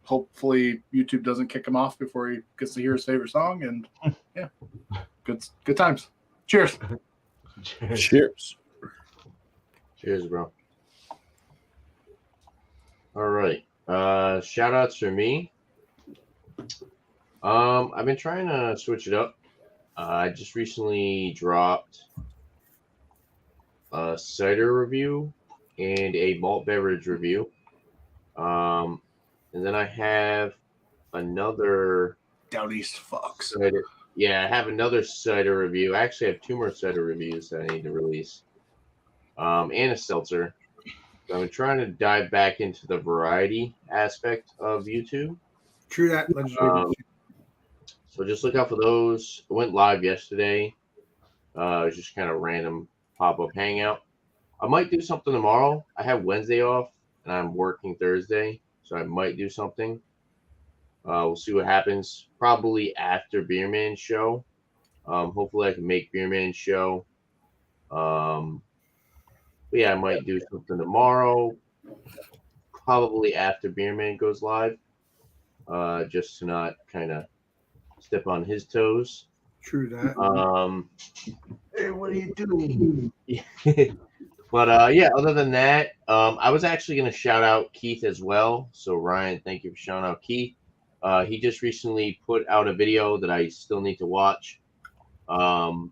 Hopefully YouTube doesn't kick him off before he gets to hear his favorite song. And yeah, good times. Cheers. Cheers. Cheers, bro. All right. Shout outs for me. I've been trying to switch it up. I just recently dropped a cider review and a malt beverage review. And then I have another Down East Fox. cider. Yeah, I have another cider review. I actually have 2 more cider reviews that I need to release. And a seltzer. So I'm trying to dive back into the variety aspect of YouTube. True that. Legendary. So just look out for those. I went live yesterday. It was just kind of random pop-up hangout. I might do something tomorrow. I have Wednesday off, and I'm working Thursday, so I might do something. We'll see what happens. Probably after Beerman's show. Hopefully I can make Beerman's show. But yeah, I might do something tomorrow. Probably after Beerman goes live. Just to not kind of step on his toes. True that. Hey, what are you doing? But yeah, other than that, I was actually going to shout out Keith as well. So Ryan, thank you for shouting out Keith. He just recently put out a video that I still need to watch. Kind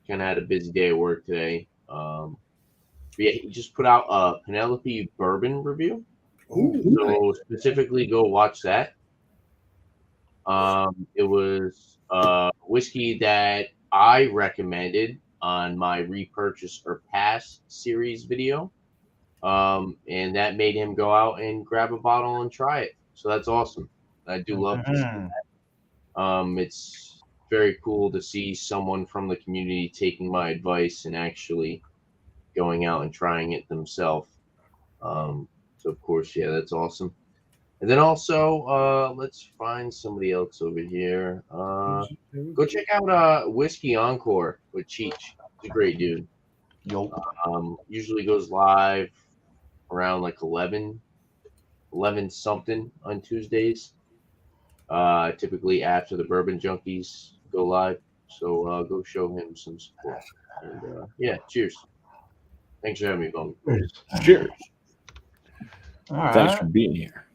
of had a busy day at work today. But yeah, he just put out a Penelope bourbon review. Ooh, So specifically go watch that. It was whiskey that I recommended on my repurchase or pass series video. And that made him go out and grab a bottle and try it. So that's awesome. I do love to see that. It's very cool to see someone from the community taking my advice and actually going out and trying it themselves. So of course, yeah, that's awesome. And then also, let's find somebody else over here. Go check out Whiskey Encore with Cheech. He's a great dude. Usually goes live around like 11 something on Tuesdays. Typically after the Bourbon Junkies go live. So go show him some support. And yeah, cheers. Thanks for having me, BuMpy. Cheers. All right. Thanks for being here.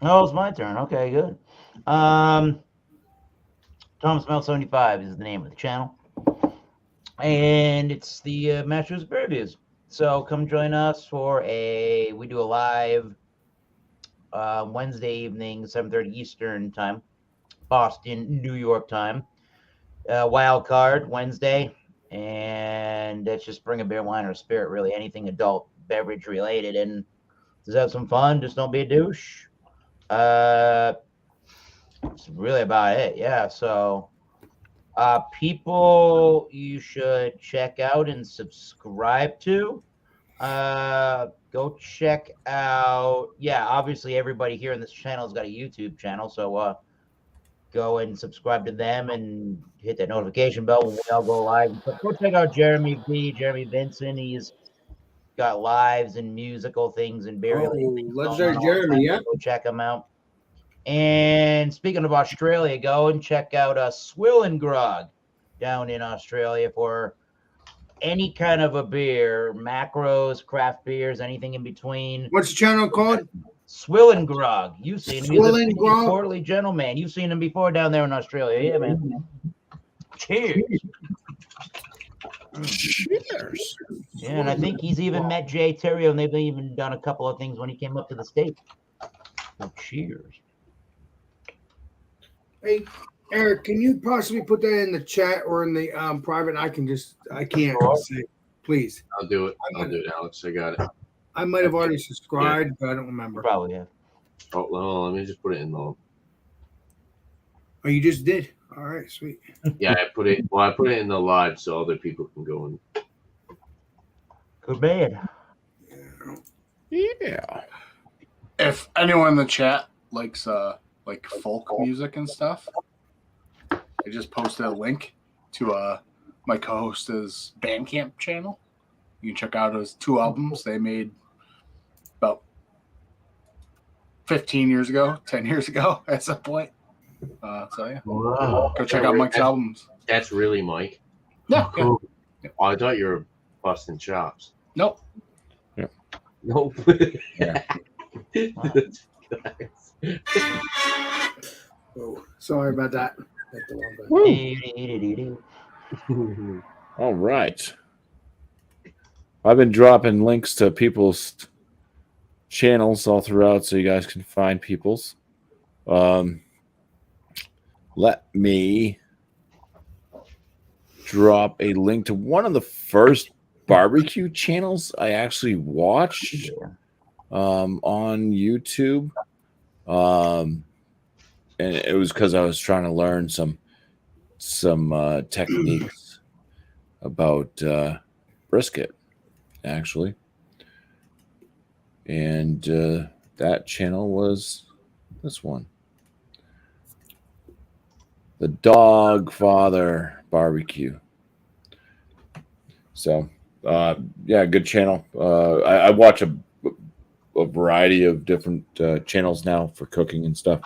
Oh, it's my turn. Okay, good. Thomas Mel 75 is the name of the channel. And it's the Masters Beer Reviews. So come join us for we do a live Wednesday evening, 7:30 Eastern time, Boston, New York time. Wild card Wednesday, and let's just bring a beer, wine, or spirit, really anything adult beverage related, and just have some fun. Just don't be a douche. That's really about it. Yeah. So, people you should check out and subscribe to. Go check out. Yeah, obviously everybody here in this channel has got a YouTube channel, so go and subscribe to them and hit that notification bell when we all go live. But go check out Jeremy Vincent. He's got lives and musical things and burial things going Legendary on all the Jeremy, time. yeah. Go check him out. And speaking of Australia, go and check out Swill and Grog down in Australia for any kind of a beer, macros, craft beers, anything in between. What's the channel called? Swill and Grog. You've seen him. He's Swill a and big, Grog? portly gentleman. You've seen him before down there in Australia. Yeah, man. Cheers. Cheers. Yeah, and I think he's even met Jay Terrio, and they've even done a couple of things when he came up to the States. So cheers. Hey, Eric, can you possibly put that in the chat or in the private? I can't say, please. I'll do it. Alex. I got it. I might have already subscribed, but I don't remember. Probably, yeah. Oh, no, let me just put it in the. Oh, you just did. All right, sweet. Yeah, I put it. Well, I put it in the live so other people can go in. Good man. Yeah. If anyone in the chat likes like folk music and stuff, I just posted a link to my co-host's Bandcamp channel. You can check out his 2 albums they made about 15 years ago, 10 years ago at some point. So yeah, Wow. go check out Mike's albums. That's really Mike. Yeah. Cool. Oh, I thought you were busting chops. Nope. Nope. Yeah. Oh, sorry about that. Hit the wrong button. All right. I've been dropping links to people's channels all throughout so you guys can find people's. Let me drop a link to one of the first barbecue channels I actually watched on YouTube. And it was because I was trying to learn some techniques about brisket, actually. And that channel was this one. The Dog Father Barbecue. So, yeah, good channel. I watch a variety of different channels now for cooking and stuff.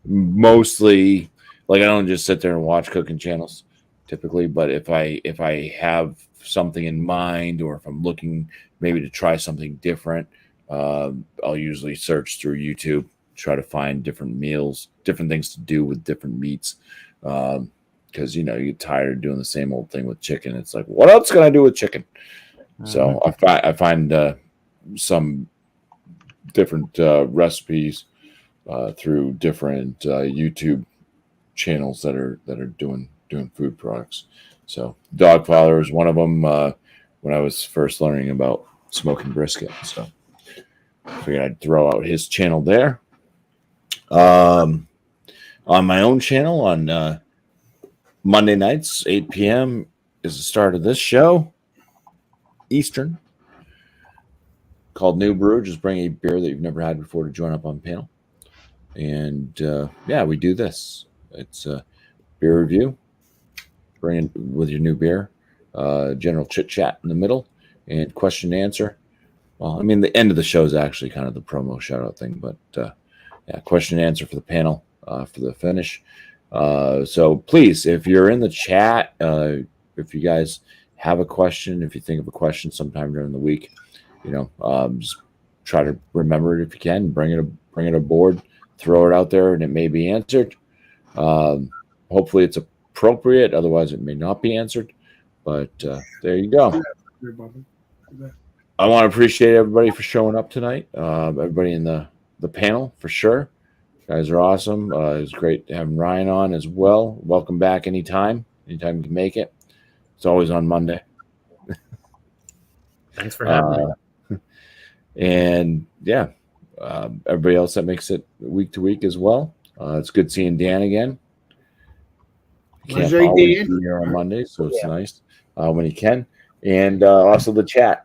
Mostly, like, I don't just sit there and watch cooking channels typically, but if I have something in mind, or if I'm looking maybe to try something different, I'll usually search through YouTube, try to find different meals, different things to do with different meats. Because, you get tired of doing the same old thing with chicken. It's like, what else can I do with chicken? So I find some different recipes through different YouTube channels that are doing food products. So Dogfather is one of them. When I was first learning about smoking brisket, so I figured I'd throw out his channel there. On my own channel on Monday nights, 8 p.m. is the start of this show, Eastern, called New Brew. Just bring a beer that you've never had before to join up on the panel. And yeah, we do this. It's a beer review. Bring it with your new beer. General chit chat in the middle, and question and answer. Well, I mean, the end of the show is actually kind of the promo shout out thing, but yeah, question and answer for the panel for the finish. So please, if you're in the chat, if you guys have a question, if you think of a question sometime during the week, just try to remember it if you can. Bring it aboard, throw it out there, and it may be answered. Hopefully, it's appropriate. Otherwise, it may not be answered. But there you go. I want to appreciate everybody for showing up tonight. Everybody in the panel for sure. You guys are awesome. It was great having Ryan on as well. Welcome back anytime you can make it. It's always on Monday. Thanks for having me. And yeah, everybody else that makes it week to week as well. It's good seeing Dan again. He can't Wednesday, always Dan. be here on Monday, so it's nice when he can. And also the chat.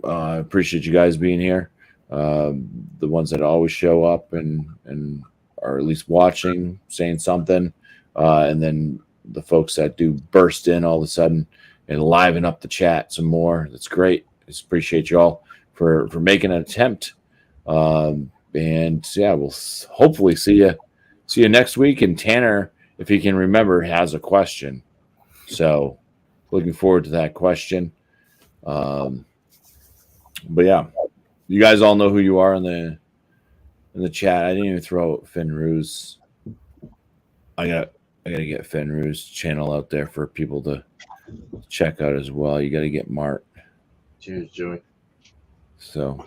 I appreciate you guys being here. The ones that always show up and are at least watching, saying something, and then the folks that do burst in all of a sudden and liven up the chat some more. That's great. Just appreciate you all for making an attempt. And yeah, we'll hopefully see you next week. And Tanner, if he can remember, has a question. So looking forward to that question. But yeah, you guys all know who you are in the chat. I didn't even throw out Fenru's. I gotta get Fenru's channel out there for people to check out as well. You gotta get Mart. Cheers, Joey. So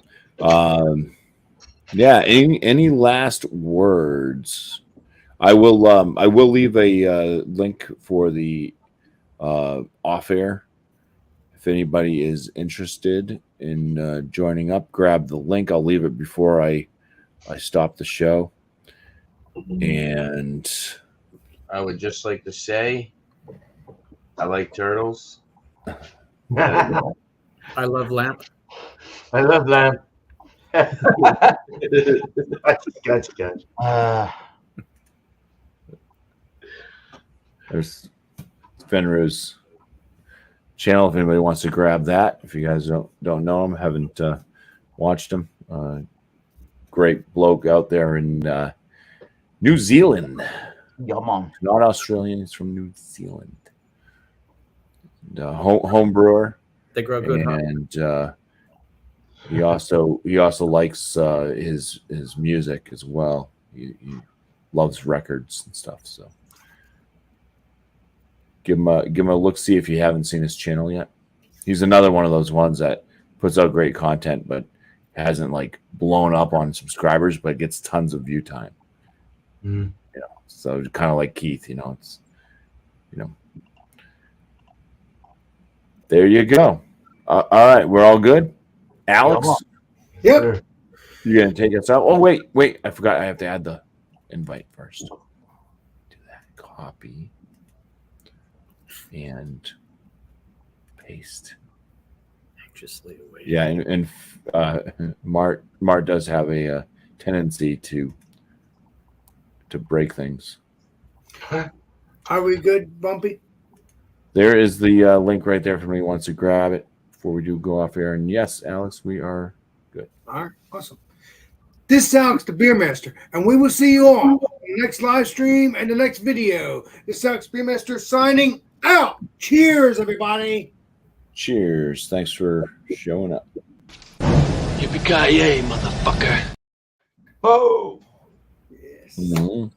yeah, any last words? I will leave a link for the off air. If anybody is interested in joining up, grab the link. I'll leave it before I stop the show. And I would just like to say, I like turtles. I love lamp. I love that. Gotcha. there's Fenru's channel if anybody wants to grab that. If you guys don't know him, haven't watched him, great bloke out there in New Zealand. Come on. Not Australian, he's from New Zealand. And, home brewer. They grow good. And he also likes his music as well. He loves records and stuff. So give him a look, see if you haven't seen his channel yet. He's another one of those ones that puts out great content, but hasn't like blown up on subscribers, but gets tons of view time. Mm. You know, so kind of like Keith. It's there you go. All right, we're all good. Alex, Yep. you're gonna take us out. Oh wait, I forgot. I have to add the invite first. Do that. Copy and paste. Anxiously await. Yeah, and Mart does have a tendency to break things. Are we good, Bumpy? There is the link right there for me. Wants to grab it before we do go off air. And yes, Alex, we are good. All right, awesome. This is Alex, the Beer Master, and we will see you all in the next live stream and the next video. This is Alex, Beer Master, signing out. Cheers, everybody. Cheers. Thanks for showing up. Yippee-ki-yay, motherfucker. Oh. Yes. Mhm.